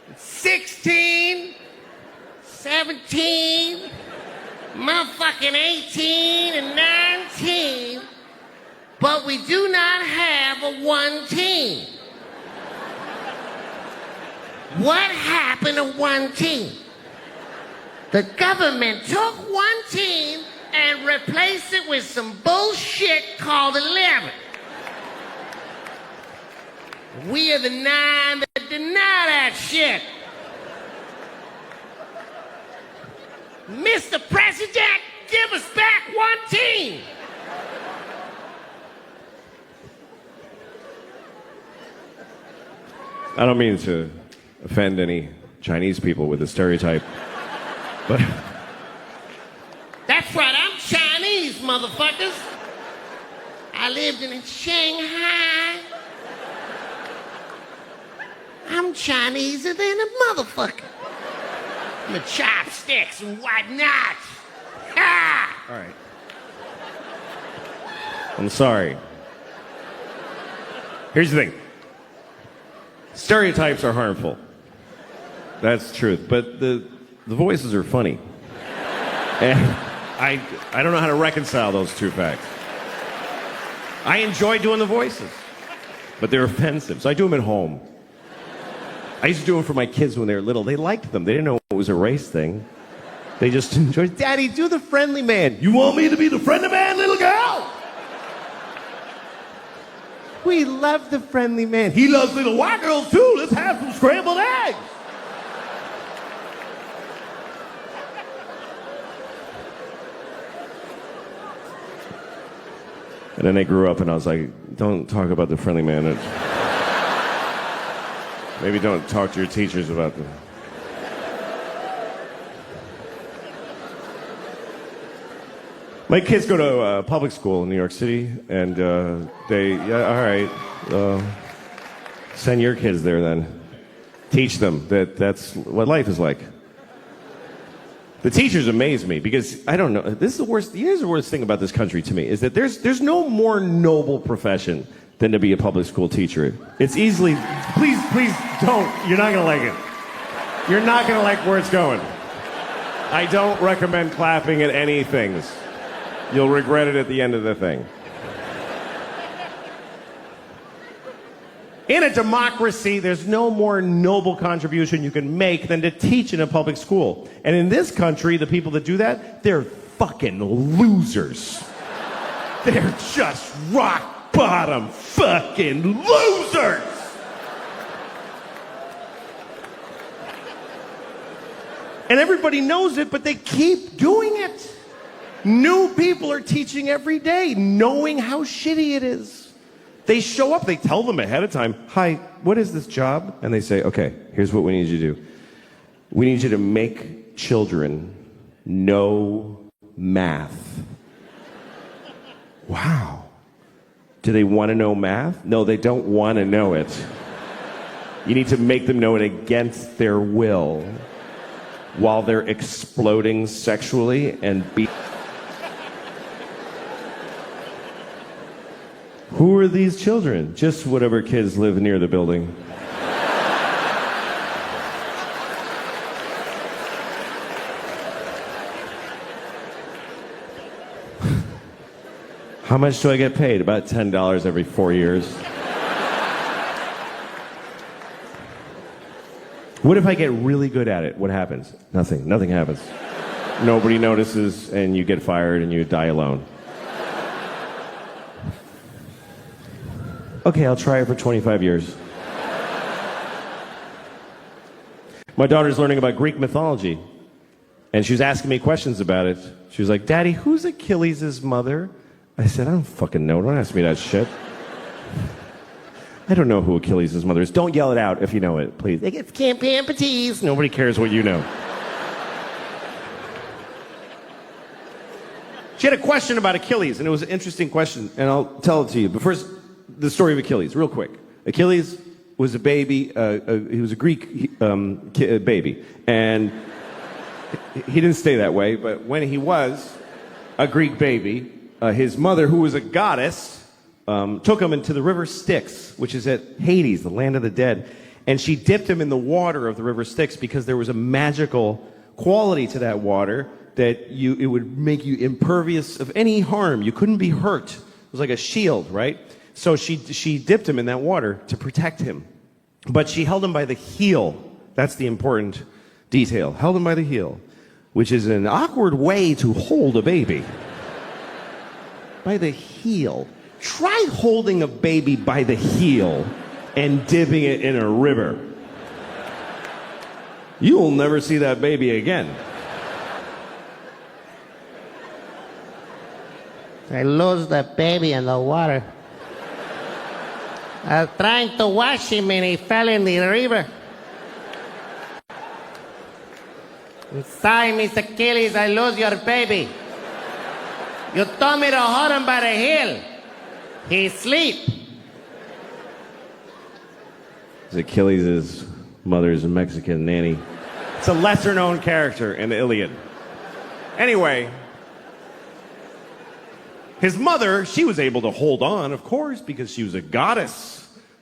[SPEAKER 8] and 16, 17, motherfucking 18 and 19, but we do not have a 1 team? What happened to 1 team? The government took 1 team and replaced it with some bullshit called 11. We are the 9 that deny that shit. Mr. President, give us back 1 team.
[SPEAKER 1] I don't mean to offend any Chinese people with the stereotype, but
[SPEAKER 8] That's right, I'm Chinese, motherfuckers. I lived in Shanghai. I'm Chineser than a motherfucker. The chopsticks and whatnot. Ha!
[SPEAKER 1] all right. I'm sorry. Here's the thing.
[SPEAKER 14] Stereotypes are harmful. That's the truth. But the voices are funny. And I don't know how to reconcile those two facts. I enjoy doing the voices, but they're offensive, so I do them at home. I used to do them for my kids when they were little. They liked them. They didn't know it was a race thing. They just enjoyed, Daddy, do the friendly man. You want me to be the friendly man, little girl? We love the friendly man. He loves little white girls, too. Let's have some scrambled eggs. And then they grew up, and I was like, don't talk about the friendly man. Maybe don't talk to your teachers about them. My kids go to public school in New York City, and send your kids there then. Teach them that's what life is like. The teachers amaze me because I don't know. This is the worst. Here's the worst thing about this country to me is that there's no more noble profession than to be a public school teacher. It's easily. Please don't. You're not gonna like it. You're not gonna like where it's going. I don't recommend clapping at any things. You'll regret it at the end of the thing. In a democracy, there's no more noble contribution you can make than to teach in a public school. And in this country, the people that do that, they're fucking losers. They're just rock bottom fucking losers. And everybody knows it, but they keep doing it. New people are teaching every day, knowing how shitty it is. They show up, they tell them ahead of time, hi, what is this job? And they say, okay, here's what we need you to do. We need you to make children know math. Wow. Do they want to know math? No, they don't want to know it. You need to make them know it against their will while they're exploding sexually and Who are these children? Just whatever kids live near the building. How much do I get paid? About $10 every 4 years. What if I get really good at it? What happens? Nothing. Nothing happens. Nobody notices, and you get fired, and you die alone. Okay, I'll try it for 25 years. My daughter's learning about Greek mythology, and she was asking me questions about it. She was like, Daddy, who's Achilles' mother? I said, I don't fucking know. Don't ask me that shit. I don't know who Achilles' mother is. Don't yell it out if you know it, please. It's Camp Amputees. Nobody cares what you know. She had a question about Achilles, and it was an interesting question, and I'll tell it to you. But first, the story of Achilles, real quick. Achilles was a baby. He was a Greek baby. And he didn't stay that way, but when he was a Greek baby, his mother, who was a goddess, took him into the river Styx, which is at Hades, the land of the dead. And she dipped him in the water of the river Styx because there was a magical quality to that water that it would make you impervious of any harm. You couldn't be hurt. It was like a shield, right? So she dipped him in that water to protect him. But she held him by the heel. That's the important detail. Held him by the heel, which is an awkward way to hold a baby. By the heel. Try holding a baby by the heel and dipping it in a river. You will never see that baby again.
[SPEAKER 8] I lost the baby in the water. I was trying to wash him and he fell in the river. I'm sorry, Miss Achilles, I lost your baby. You told me to hold him by the heel. He's asleep.
[SPEAKER 14] Achilles' mother's a Mexican nanny. It's a lesser-known character in the Iliad. Anyway, his mother, she was able to hold on, of course, because she was a goddess.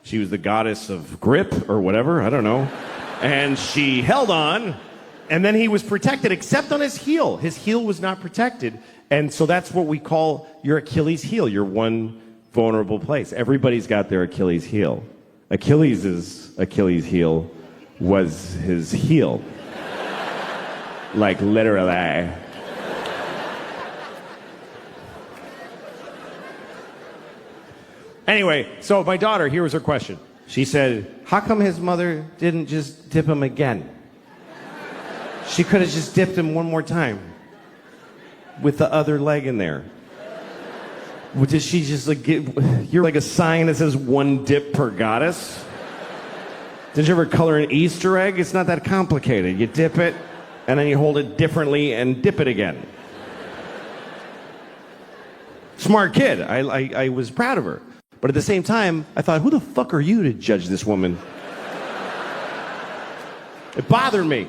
[SPEAKER 3] She was the goddess of grip or whatever, I don't know. And she held on, and then he was protected except on his heel. His heel was not protected. And so that's what we call your Achilles heel, your one vulnerable place. Everybody's got their Achilles heel. Achilles' Achilles heel was his heel. Like literally. Anyway, so my daughter, here was her question. She said, how come his mother didn't just dip him again? She could have just dipped him one more time with the other leg in there. Did she just like you're like a sign that says one dip per goddess? Did you ever color an Easter egg? It's not that complicated. You dip it, and then you hold it differently and dip it again. Smart kid. I was proud of her. But at the same time, I thought, who the fuck are you to judge this woman? It bothered me.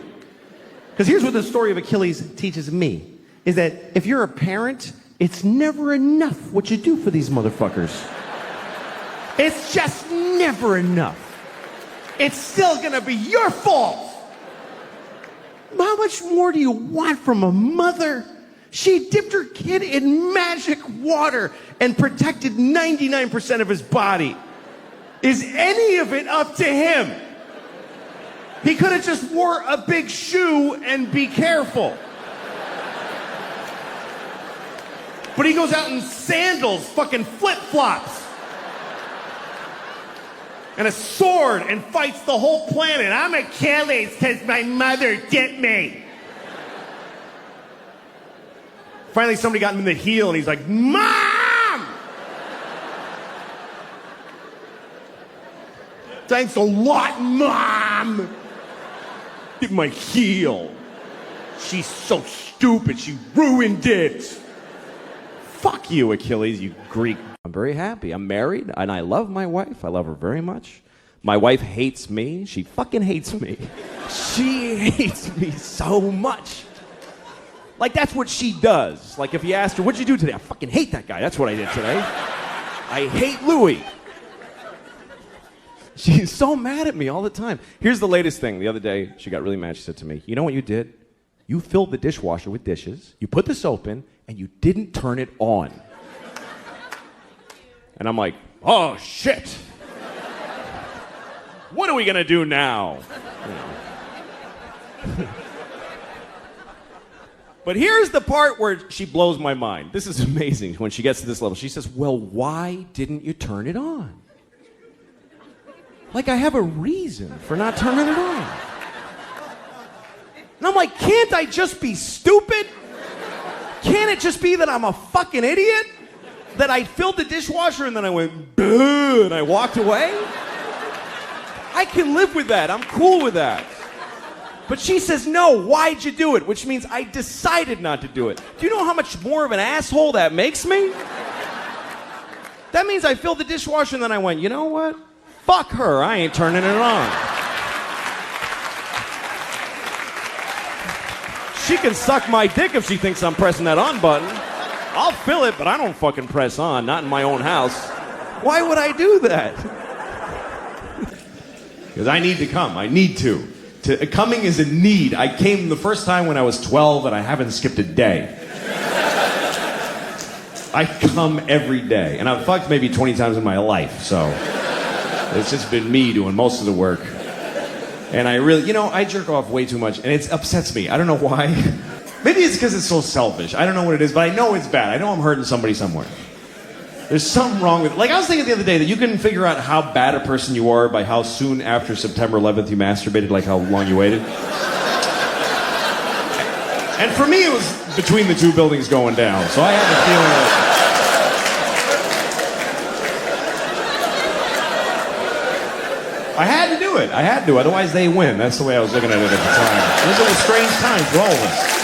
[SPEAKER 3] Because here's what the story of Achilles teaches me, is that if you're a parent, it's never enough what you do for these motherfuckers. It's just never enough. It's still gonna be your fault. How much more do you want from a mother? She dipped her kid in magic water and protected 99% of his body. Is any of it up to him? He could have just wore a big shoe and be careful. But he goes out in sandals, fucking flip-flops, and a sword and fights the whole planet. I'm Achilles because my mother dipped me. Finally, somebody got him in the heel, and he's like, Mom! Thanks a lot, Mom! Get my heel. She's so stupid, she ruined it. Fuck you, Achilles, you Greek. I'm very happy. I'm married, and I love my wife. I love her very much. My wife hates me. She fucking hates me. She hates me so much. Like, that's what she does. Like, if you asked her, what'd you do today? I fucking hate that guy. That's what I did today. I hate Louis. She's so mad at me all the time. Here's the latest thing. The other day, she got really mad. She said to me, you know what you did? You filled the dishwasher with dishes, you put the soap in, and you didn't turn it on. And I'm like, oh, shit. What are we gonna do now? You know. But here's the part where she blows my mind. This is amazing when she gets to this level. She says, well, why didn't you turn it on? Like I have a reason for not turning it on. And I'm like, can't I just be stupid? Can't it just be that I'm a fucking idiot? That I filled the dishwasher and then I went, boo, and I walked away? I can live with that. I'm cool with that. But she says, no, why'd you do it? Which means I decided not to do it. Do you know how much more of an asshole that makes me? That means I filled the dishwasher and then I went, you know what? Fuck her, I ain't turning it on. She can suck my dick if she thinks I'm pressing that on button. I'll fill it, but I don't fucking press on, not in my own house. Why would I do that? Because I need to come, I need to. Coming is a need. I came the first time when I was 12 and I haven't skipped a day. I come every day. And I've fucked maybe 20 times in my life, so it's just been me doing most of the work. And I really, I jerk off way too much and it upsets me. I don't know why. Maybe it's because it's so selfish. I don't know what it is, but I know it's bad. I know I'm hurting somebody somewhere. There's something wrong with it. Like, I was thinking the other day that you can figure out how bad a person you are by how soon after September 11th you masturbated, like how long you waited. And for me, it was between the two buildings going down. So I had the feeling that I had to do it. I had to, otherwise they win. That's the way I was looking at it at the time. Those are the strange times for all of us.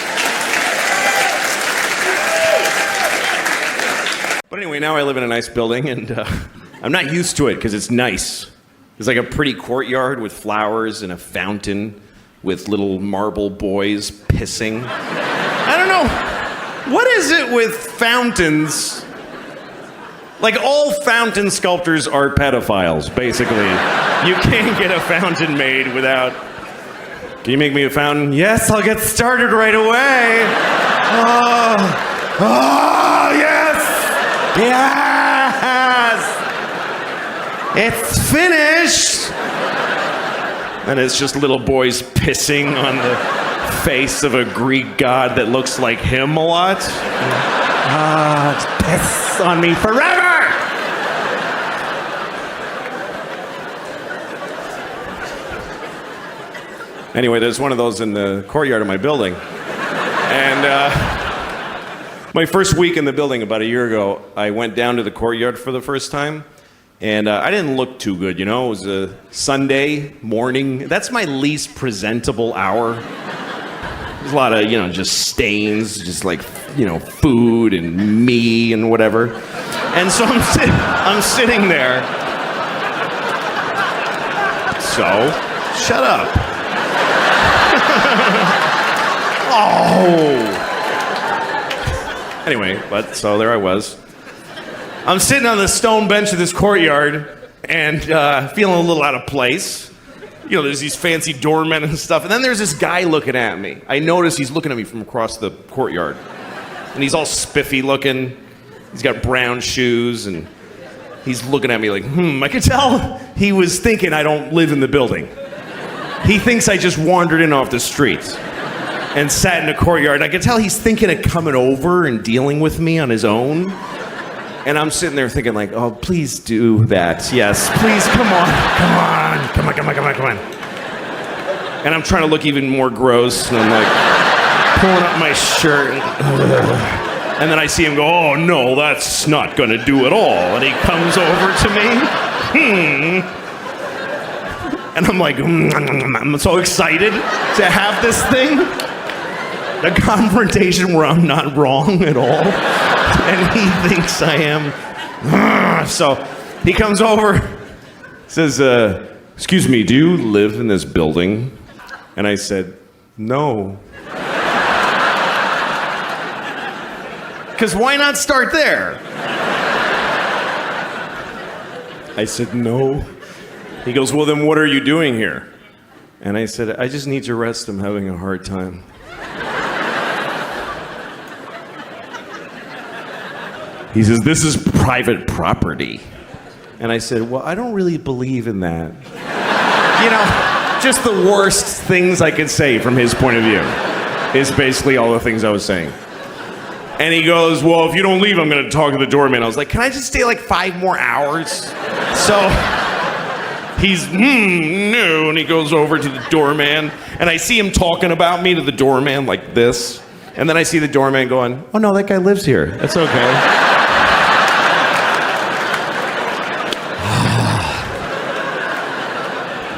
[SPEAKER 3] But anyway, now I live in a nice building, and I'm not used to it because it's nice. There's like a pretty courtyard with flowers and a fountain with little marble boys pissing. I don't know. What is it with fountains? Like, all fountain sculptors are pedophiles, basically. You can't get a fountain made without... Can you make me a fountain? Yes, I'll get started right away. Oh, yes! Yes! It's finished! And it's just little boys pissing on the face of a Greek god that looks like him a lot. Piss on me forever! Anyway, there's one of those in the courtyard of my building. And my first week in the building about a year ago, I went down to the courtyard for the first time. And I didn't look too good, you know? It was a Sunday morning. That's my least presentable hour. There's a lot of, you know, just stains, just like, you know, food and me and whatever. And so I'm sitting there. So, shut up. Oh. Anyway, but so there I was. I'm sitting on the stone bench of this courtyard and feeling a little out of place. You know, there's these fancy doormen and stuff. And then there's this guy looking at me. I notice he's looking at me from across the courtyard. And he's all spiffy looking. He's got brown shoes and he's looking at me like, I could tell he was thinking I don't live in the building. He thinks I just wandered in off the street and sat in the courtyard. I could tell he's thinking of coming over and dealing with me on his own. And I'm sitting there thinking like, oh, please do that. Yes, please, come on. And I'm trying to look even more gross. And I'm like pulling up my shirt. And then I see him go, oh, no, that's not going to do at all. And he comes over to me. And I'm like, I'm so excited to have this thing. The confrontation where I'm not wrong at all. And he thinks I am. So he comes over, says, excuse me, do you live in this building? And I said, no. Because why not start there? I said, no. He goes, well, then what are you doing here? And I said, I just need to rest. I'm having a hard time. He says, this is private property. And I said, well, I don't really believe in that. You know, just the worst things I could say from his point of view is basically all the things I was saying. And he goes, well, if you don't leave, I'm going to talk to the doorman. I was like, can I just stay like 5 more hours? So he's, no. And he goes over to the doorman. And I see him talking about me to the doorman like this. And then I see the doorman going, oh, no, that guy lives here. That's okay.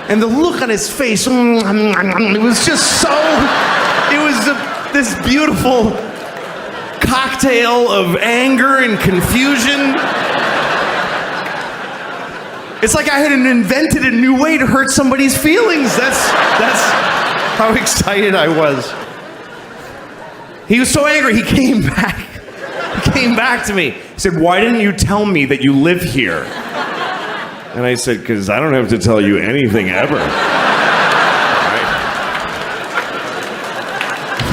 [SPEAKER 3] And the look on his face, it was just so, it was this beautiful cocktail of anger and confusion. It's like I had invented a new way to hurt somebody's feelings. That's how excited I was. He was so angry, he came back. He came back to me. He said, why didn't you tell me that you live here? And I said, because I don't have to tell you anything ever. Right?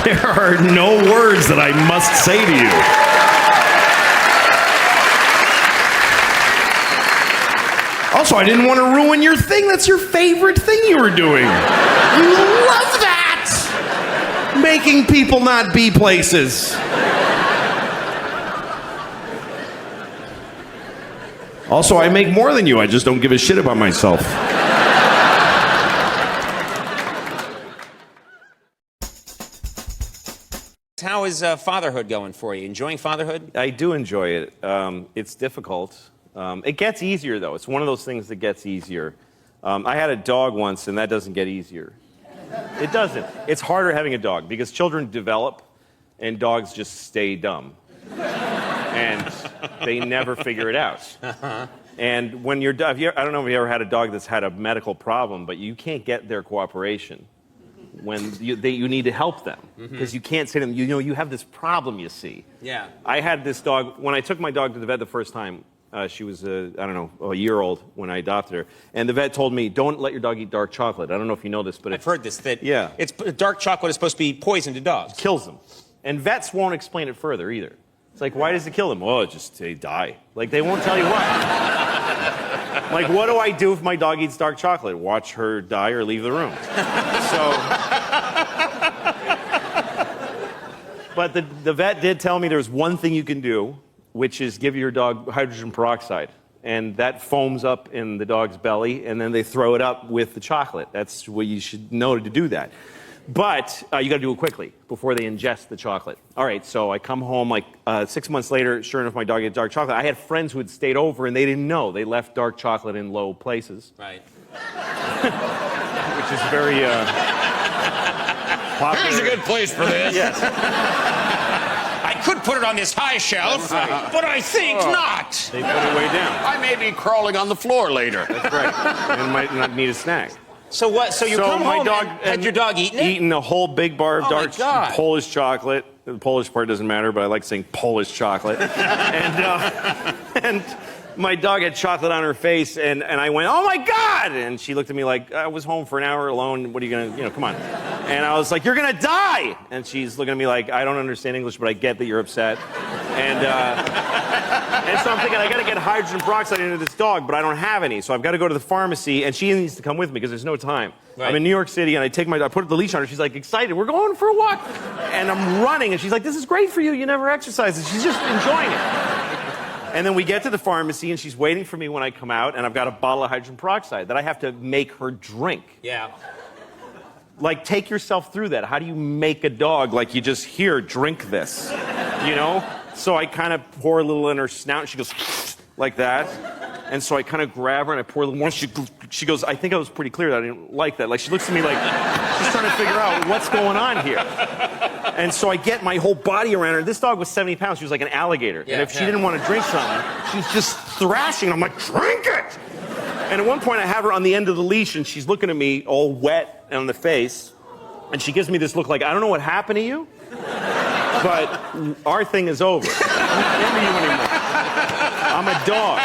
[SPEAKER 3] There are no words that I must say to you. Also, I didn't want to ruin your thing. That's your favorite thing you were doing. You love that! Making people not be places. Also, I make more than you. I just don't give a shit about myself.
[SPEAKER 16] How is fatherhood going for you? Enjoying fatherhood?
[SPEAKER 3] I do enjoy it. It's difficult. It gets easier, though. It's one of those things that gets easier. I had a dog once, and that doesn't get easier. It doesn't. It's harder having a dog because children develop, and dogs just stay dumb. And they never figure it out. And when you're done, I don't know if you ever had a dog that's had a medical problem, but you can't get their cooperation when you need to help them because you can't say to them, you know, you have this problem, you see.
[SPEAKER 16] Yeah.
[SPEAKER 3] I had this dog, when I took my dog to the vet the first time, She was, I don't know, a year old when I adopted her. And the vet told me, don't let your dog eat dark chocolate. I don't know if you know this, but
[SPEAKER 16] I've heard this, that
[SPEAKER 3] yeah.
[SPEAKER 16] dark chocolate is supposed to be poison to dogs.
[SPEAKER 3] It kills them. And vets won't explain it further either. It's like, why does it kill them? Oh, just they die. Like, they won't tell you why. Like, what do I do if my dog eats dark chocolate? Watch her die or leave the room. But the vet did tell me there's one thing you can do, which is give your dog hydrogen peroxide. And that foams up in the dog's belly, and then they throw it up with the chocolate. That's what you should know to do that. But you got to do it quickly before they ingest the chocolate. All right, so I come home like 6 months later. Sure enough, my dog ate dark chocolate. I had friends who had stayed over, and they didn't know. They left dark chocolate in low places.
[SPEAKER 16] Right.
[SPEAKER 3] Which is very popular.
[SPEAKER 17] Here's a good place for this.
[SPEAKER 3] Yes.
[SPEAKER 16] I could put it on this high shelf, but I think not.
[SPEAKER 3] They put it way down.
[SPEAKER 17] I may be crawling on the floor later.
[SPEAKER 3] That's right. And might not need a snack.
[SPEAKER 16] So what? So you come
[SPEAKER 3] my
[SPEAKER 16] home
[SPEAKER 3] dog,
[SPEAKER 16] and had your dog eaten it?
[SPEAKER 3] Eating a whole big bar of
[SPEAKER 16] Oh, my
[SPEAKER 3] dark
[SPEAKER 16] God.
[SPEAKER 3] Polish chocolate. The Polish part doesn't matter, but I like saying Polish chocolate. And my dog had chocolate on her face, and I went, oh my God! And she looked at me like, I was home for an hour alone. What are you gonna, come on. And I was like, you're gonna die! And she's looking at me like, I don't understand English, but I get that you're upset. And so I'm thinking, I gotta get hydrogen peroxide into this dog, but I don't have any. So I've gotta go to the pharmacy, and she needs to come with me because there's no time.
[SPEAKER 16] Right.
[SPEAKER 3] I'm in New York City, and I put the leash on her. She's like excited. We're going for a walk. And I'm running, and she's like, this is great for you. You never exercise. And she's just enjoying it. And then we get to the pharmacy, and she's waiting for me when I come out, and I've got a bottle of hydrogen peroxide that I have to make her drink.
[SPEAKER 16] Yeah.
[SPEAKER 3] Like, take yourself through that. How do you make a dog like you just here, drink this? You know? So I kind of pour a little in her snout, and she goes like that. And so I kind of grab her, and I pour a little more. She goes, I think I was pretty clear that I didn't like that. Like, she looks at me like she's trying to figure out what's going on here. And so I get my whole body around her. This dog was 70 pounds. She was like an alligator.
[SPEAKER 16] Yeah,
[SPEAKER 3] and if she didn't want to drink something, she's just thrashing. I'm like, drink it! And at one point, I have her on the end of the leash, and she's looking at me all wet on the face. And she gives me this look like, I don't know what happened to you, but our thing is over. I'm not into you anymore. I'm a dog.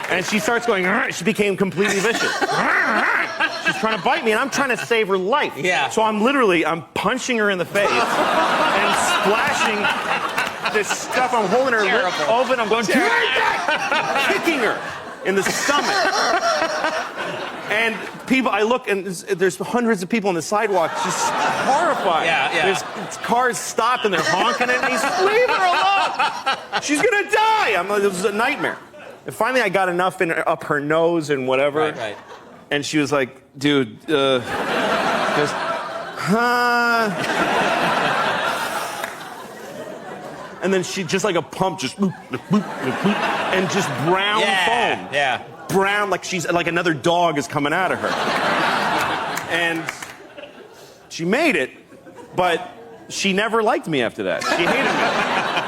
[SPEAKER 3] And she starts going, "Arr!" She became completely vicious. She's trying to bite me, and I'm trying to save her life.
[SPEAKER 16] Yeah.
[SPEAKER 3] So I'm punching her in the face and splashing this stuff. I'm holding her lip open. I'm going, kicking her in the stomach. And people, I look, and there's hundreds of people on the sidewalk just horrified.
[SPEAKER 16] Yeah.
[SPEAKER 3] There's cars stopped, and they're honking at me. Leave her alone! She's gonna die! It was a nightmare. And finally, I got enough up her nose and whatever.
[SPEAKER 16] Right.
[SPEAKER 3] And she was like, dude, just, huh? And then she, just like a pump, just, and just brown foam.
[SPEAKER 16] Yeah.
[SPEAKER 3] Brown, like she's, like another dog is coming out of her. And she made it, but she never liked me after that. She hated me.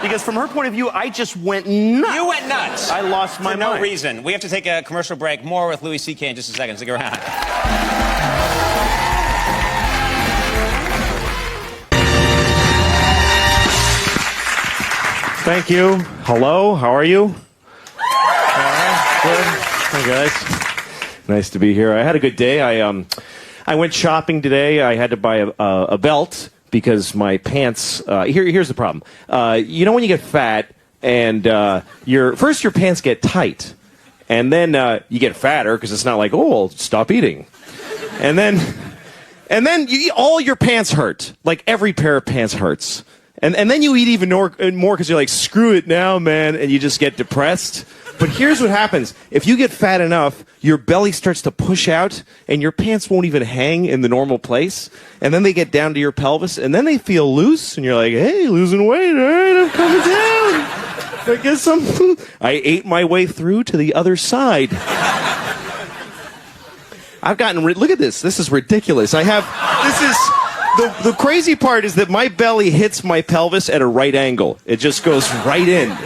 [SPEAKER 3] Because from her point of view, I just went nuts.
[SPEAKER 16] You went nuts.
[SPEAKER 3] I lost my
[SPEAKER 16] mind. For no reason. We have to take a commercial break. More with Louis C.K. in just a second. Stick around.
[SPEAKER 3] Thank you. Hello, how are you? Good. Hey, guys. Nice to be here. I had a good day. I went shopping today. I had to buy a belt because my pants, here's the problem. You know when you get fat and your pants get tight, and then you get fatter because it's not like, oh, I'll stop eating. And then all your pants hurt. Like every pair of pants hurts. And then you eat even more because you're like, screw it now, man, and you just get depressed. But here's what happens. If you get fat enough, your belly starts to push out, and your pants won't even hang in the normal place. And then they get down to your pelvis, and then they feel loose, and you're like, hey, losing weight, all right, I'm coming down. I guess I ate my way through to the other side. I've gotten look at this. This is ridiculous. The crazy part is that my belly hits my pelvis at a right angle. It just goes right in.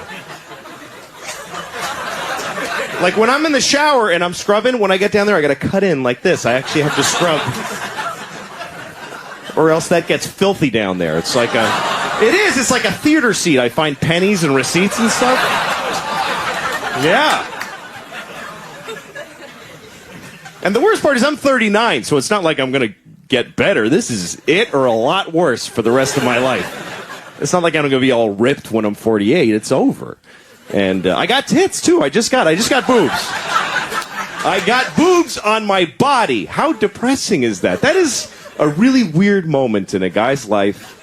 [SPEAKER 3] Like when I'm in the shower and I'm scrubbing, when I get down there, I got to cut in like this. I actually have to scrub. Or else that gets filthy down there. It's like it's like a theater seat. I find pennies and receipts and stuff. Yeah. And the worst part is I'm 39, so it's not like I'm going to get better. This is it or a lot worse for the rest of my life. It's not like I'm going to be all ripped when I'm 48. It's over. And I got tits, too. I just got boobs. I got boobs on my body. How depressing is that? That is a really weird moment in a guy's life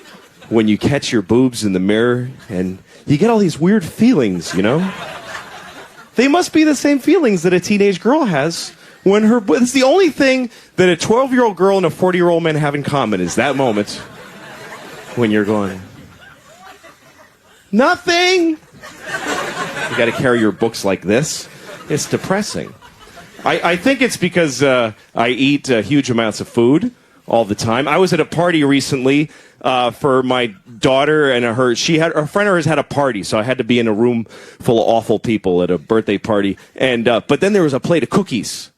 [SPEAKER 3] when you catch your boobs in the mirror and you get all these weird feelings, you know? They must be the same feelings that a teenage girl has when her... It's the only thing that a 12-year-old girl and a 40-year-old man have in common is that moment when you're going, nothing! You got to carry your books like this. It's depressing. I think it's because I eat huge amounts of food all the time. I was at a party recently for my daughter and her. A friend of hers had a party, so I had to be in a room full of awful people at a birthday party. And but then there was a plate of cookies.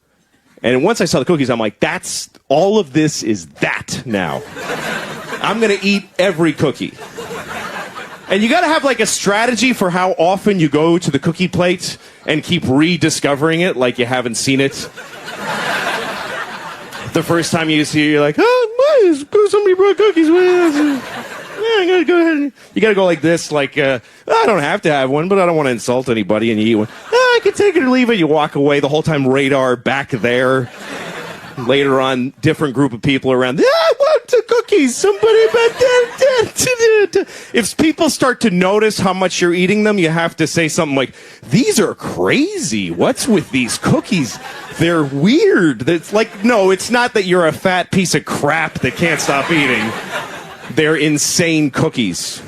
[SPEAKER 3] And once I saw the cookies, I'm like, that's all of this is that now. I'm going to eat every cookie. And you got to have like a strategy for how often you go to the cookie plate and keep rediscovering it like you haven't seen it. The first time you see it, you're like, oh, somebody brought cookies. Yeah, I gotta go ahead. You got to go like this, like, I don't have to have one, but I don't want to insult anybody, and you eat one. Oh, I can take it or leave it. You walk away. The whole time radar back there. Later on, different group of people around. I want the cookies. Somebody. If people start to notice how much you're eating them, you have to say something like, these are crazy. What's with these cookies? They're weird. It's like, no, it's not that you're a fat piece of crap that can't stop eating. They're insane cookies.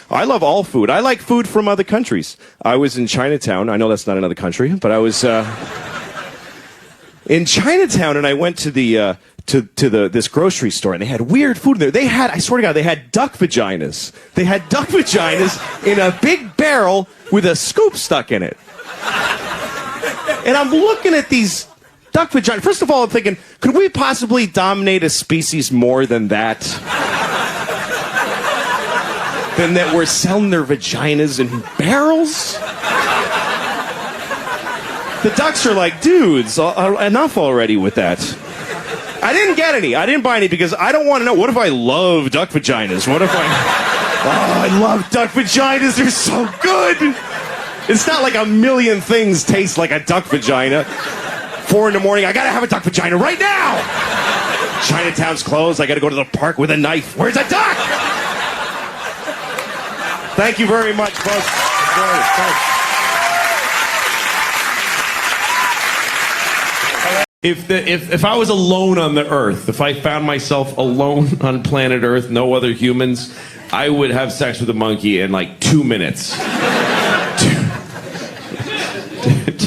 [SPEAKER 3] I love all food. I like food from other countries. I was in Chinatown. I know that's not another country, but I was... in Chinatown, and I went to the this grocery store, and they had weird food there. They had, I swear to God, they had duck vaginas. They had duck vaginas in a big barrel with a scoop stuck in it. And I'm looking at these duck vaginas. First of all, I'm thinking, could we possibly dominate a species more than that? Than that we're selling their vaginas in barrels? The ducks are like, dudes, enough already with that. I didn't get any. I didn't buy any because I don't want to know. What if I love duck vaginas? What if I love duck vaginas. They're so good. It's not like a million things taste like a duck vagina. 4 a.m, I got to have a duck vagina right now. Chinatown's closed. I got to go to the park with a knife. Where's a duck? Thank you very much, folks. Thanks.
[SPEAKER 9] If I was alone on the earth, if I found myself alone on planet Earth, no other humans, I would have sex with a monkey in like 2 minutes.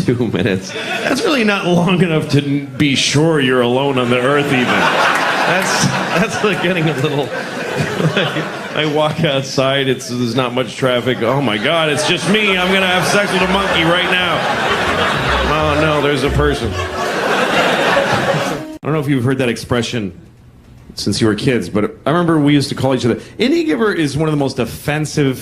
[SPEAKER 9] 2 minutes. That's really not long enough to be sure you're alone on the earth even. That's like getting a little... I walk outside, there's not much traffic. Oh my God, it's just me. I'm going to have sex with a monkey right now. Oh no, there's a person. I don't know if you've heard that expression since you were kids, but I remember we used to call each other. Indian giver is one of the most offensive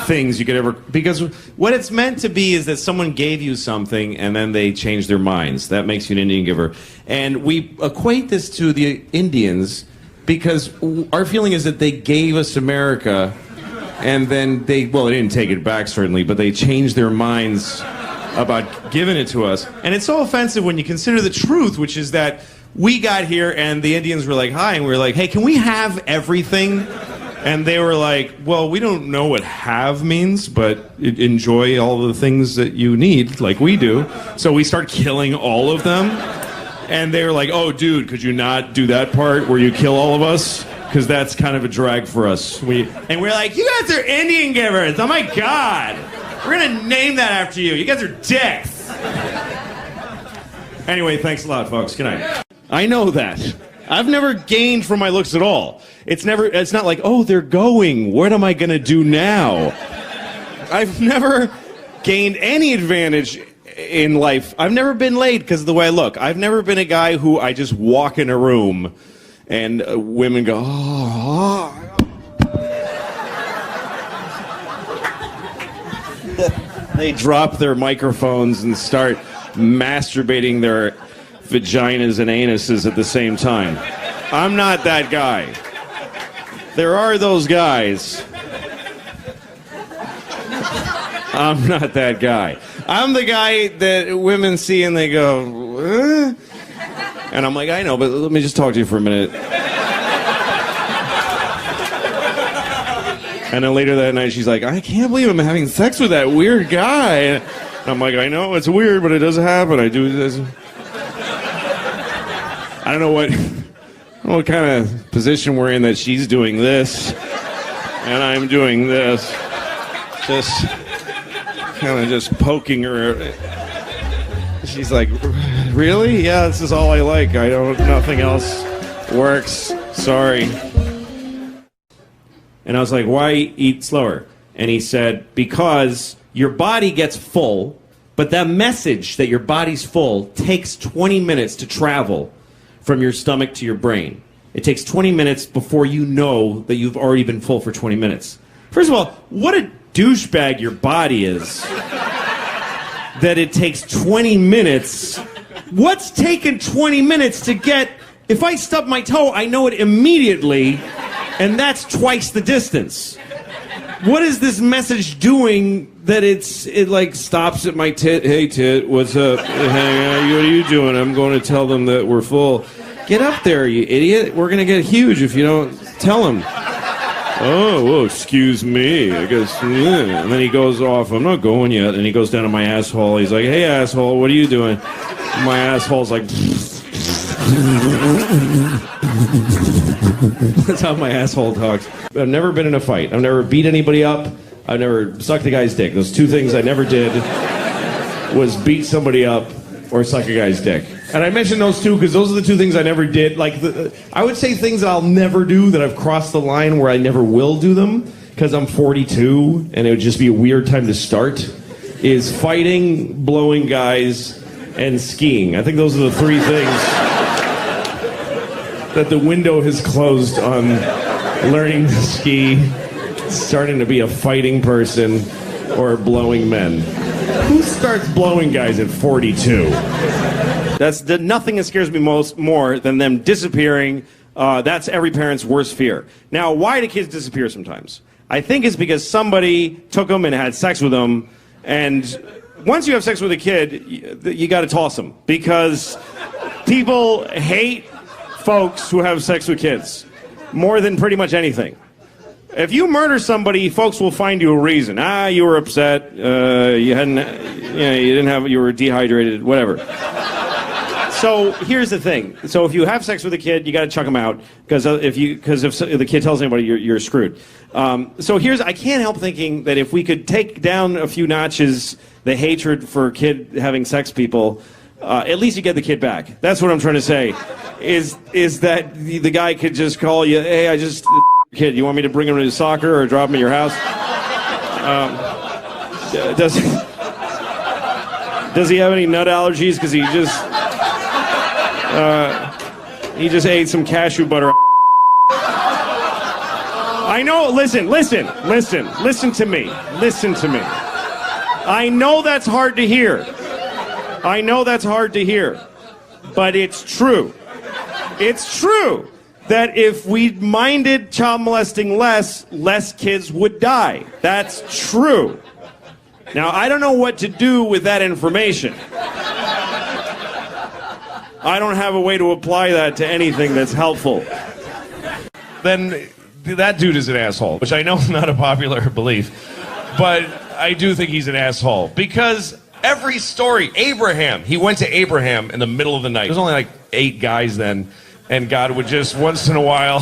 [SPEAKER 9] things you could ever... Because what it's meant to be is that someone gave you something and then they changed their minds. That makes you an Indian giver. And we equate this to the Indians because our feeling is that they gave us America and then they didn't take it back certainly, but they changed their minds about giving it to us. And it's so offensive when you consider the truth, which is that we got here and the Indians were like, hi, and we were like, hey, can we have everything? And they were like, well, we don't know what have means, but enjoy all the things that you need, like we do. So we start killing all of them. And they were like, oh, dude, could you not do that part where you kill all of us? Because that's kind of a drag for us. And we're like, you guys are Indian givers. Oh, my God. We're going to name that after you. You guys are dicks. Anyway, thanks a lot, folks. Good night. I know that. I've never gained from my looks at all. It's not like, oh, they're going. What am I going to do now? I've never gained any advantage in life. I've never been laid because of the way I look. I've never been a guy who I just walk in a room and women go, oh.
[SPEAKER 1] They drop their microphones and start masturbating their vaginas and anuses at the same time. I'm not that guy. There are those guys. I'm not that guy. I'm the guy that women see and they go, eh? And I'm like, I know, but let me just talk to you for a minute. And then later that night, she's like, I can't believe I'm having sex with that weird guy. And I'm like, I know, it's weird, but it doesn't happen. I do this. I don't know what kind of position we're in that she's doing this and I'm doing this. Just kind of just poking her. She's like, really? Yeah, this is all I like. Nothing else works. Sorry. And I was like, why eat slower? And he said, because your body gets full, but that message that your body's full takes 20 minutes to travel from your stomach to your brain. It takes 20 minutes before you know that you've already been full for 20 minutes. First of all, what a douchebag your body is. That it takes 20 minutes. What's taken 20 minutes to get... If I stub my toe, I know it immediately, and that's twice the distance. What is this message doing that it like stops at my tit? Hey, tit, what's up? Hey, what are you doing? I'm going to tell them that we're full. Get up there, you idiot. We're going to get huge if you don't tell them. Oh, well, excuse me. I guess. Yeah. And then he goes off. I'm not going yet. And he goes down to my asshole. He's like, hey, asshole, what are you doing? And my asshole's like... That's how my asshole talks. I've never been in a fight. I've never beat anybody up. I've never sucked a guy's dick. Those two things I never did was beat somebody up or suck a guy's dick. And I mentioned those two because those are the two things I never did. Like, I would say things that I'll never do, that I've crossed the line where I never will do them because I'm 42 and it would just be a weird time to start, is fighting, blowing guys, and skiing. I think those are the three things that the window has closed on learning to ski, starting to be a fighting person, or blowing men. Who starts blowing guys at 42? Nothing that scares me more than them disappearing. That's every parent's worst fear. Now, why do kids disappear sometimes? I think it's because somebody took them and had sex with them, and once you have sex with a kid, you got to toss them, because people hate folks who have sex with kids more than pretty much anything. If you murder somebody, folks will find you a reason. You were upset, you were dehydrated, whatever. So here's the thing. So if you have sex with a kid, you got to chuck them out, because if the kid tells anybody, you're screwed. So I can't help thinking that if we could take down a few notches the hatred for kid having sex people, at least you get the kid back. That's what I'm trying to say. Is that the guy could just call you, hey, I just kid, you want me to bring him to soccer or drop him at your house? Does he have any nut allergies? Because he just ate some cashew butter. I know, listen to me. I know that's hard to hear. But it's true. It's true that if we minded child molesting less kids would die. That's true. Now, I don't know what to do with that information. I don't have a way to apply that to anything that's helpful.
[SPEAKER 18] Then that dude is an asshole, which I know is not a popular belief, but I do think he's an asshole, because every story, Abraham, he went to Abraham in the middle of the night. There was only like 8 guys then, and God would just, once in a while,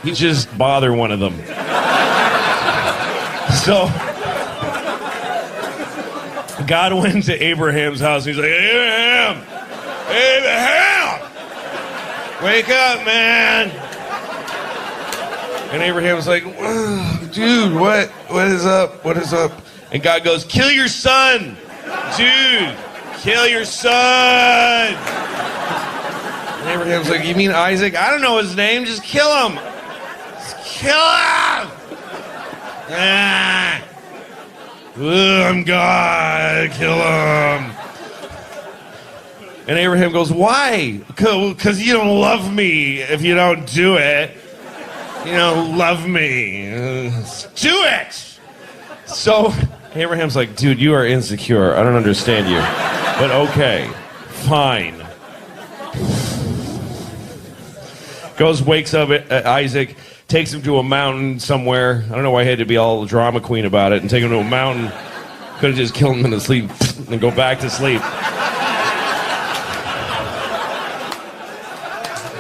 [SPEAKER 18] he'd just bother one of them. So God went to Abraham's house, and he's like, Abraham, wake up, man. And Abraham was like, dude, what is up? And God goes, kill your son. Dude, kill your son. And Abraham's like, you mean Isaac? I don't know his name. Just kill him. Just kill him. I'm God, kill him. And Abraham goes, why? Because you don't love me if you don't do it. You don't love me. Do it! So Abraham's like, dude, you are insecure. I don't understand you. But okay, fine. Goes, wakes up Isaac, takes him to a mountain somewhere. I don't know why he had to be all drama queen about it and take him to a mountain. Could have just killed him in the sleep and go back to sleep.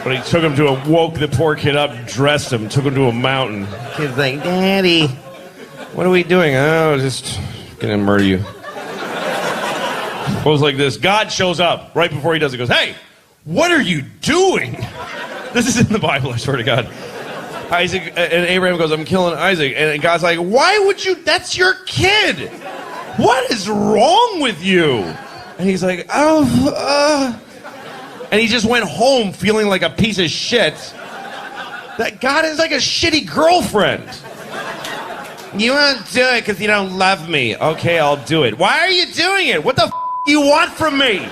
[SPEAKER 18] But he took him to woke the poor kid up, dressed him, took him to a mountain. Kid's like, Daddy, what are we doing? Oh, just gonna murder you. Goes like this. God shows up right before he does it. Goes, hey, what are you doing? This is in the Bible, I swear to God. Isaac and Abraham goes, I'm killing Isaac. And God's like, why would you? That's your kid. What is wrong with you? And he's like, and he just went home feeling like a piece of shit. That God is like a shitty girlfriend. You won't do it because you don't love me. Okay, I'll do it. Why are you doing it? What the do you want from me?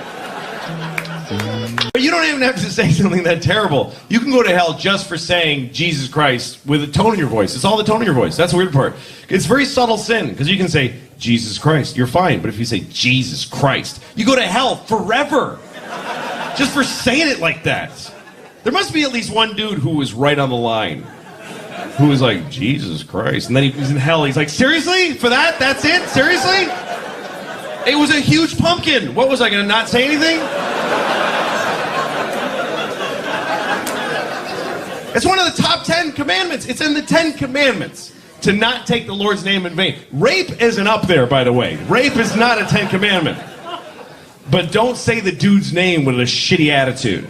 [SPEAKER 9] But you don't even have to say something that terrible. You can go to hell just for saying Jesus Christ with a tone in your voice. It's all the tone in your voice. That's the weird part. It's very subtle sin, because you can say Jesus Christ, you're fine. But if you say Jesus Christ, you go to hell forever. Just for saying it like that. There must be at least one dude who was right on the line. Who was like, Jesus Christ. And then he was in hell. He's like, seriously? For that? That's it? Seriously? It was a huge pumpkin. What was I going to not say anything? It's one of the top 10 commandments. It's in the 10 commandments to not take the Lord's name in vain. Rape isn't up there, by the way. Rape is not a 10 commandment. But don't say the dude's name with a shitty attitude.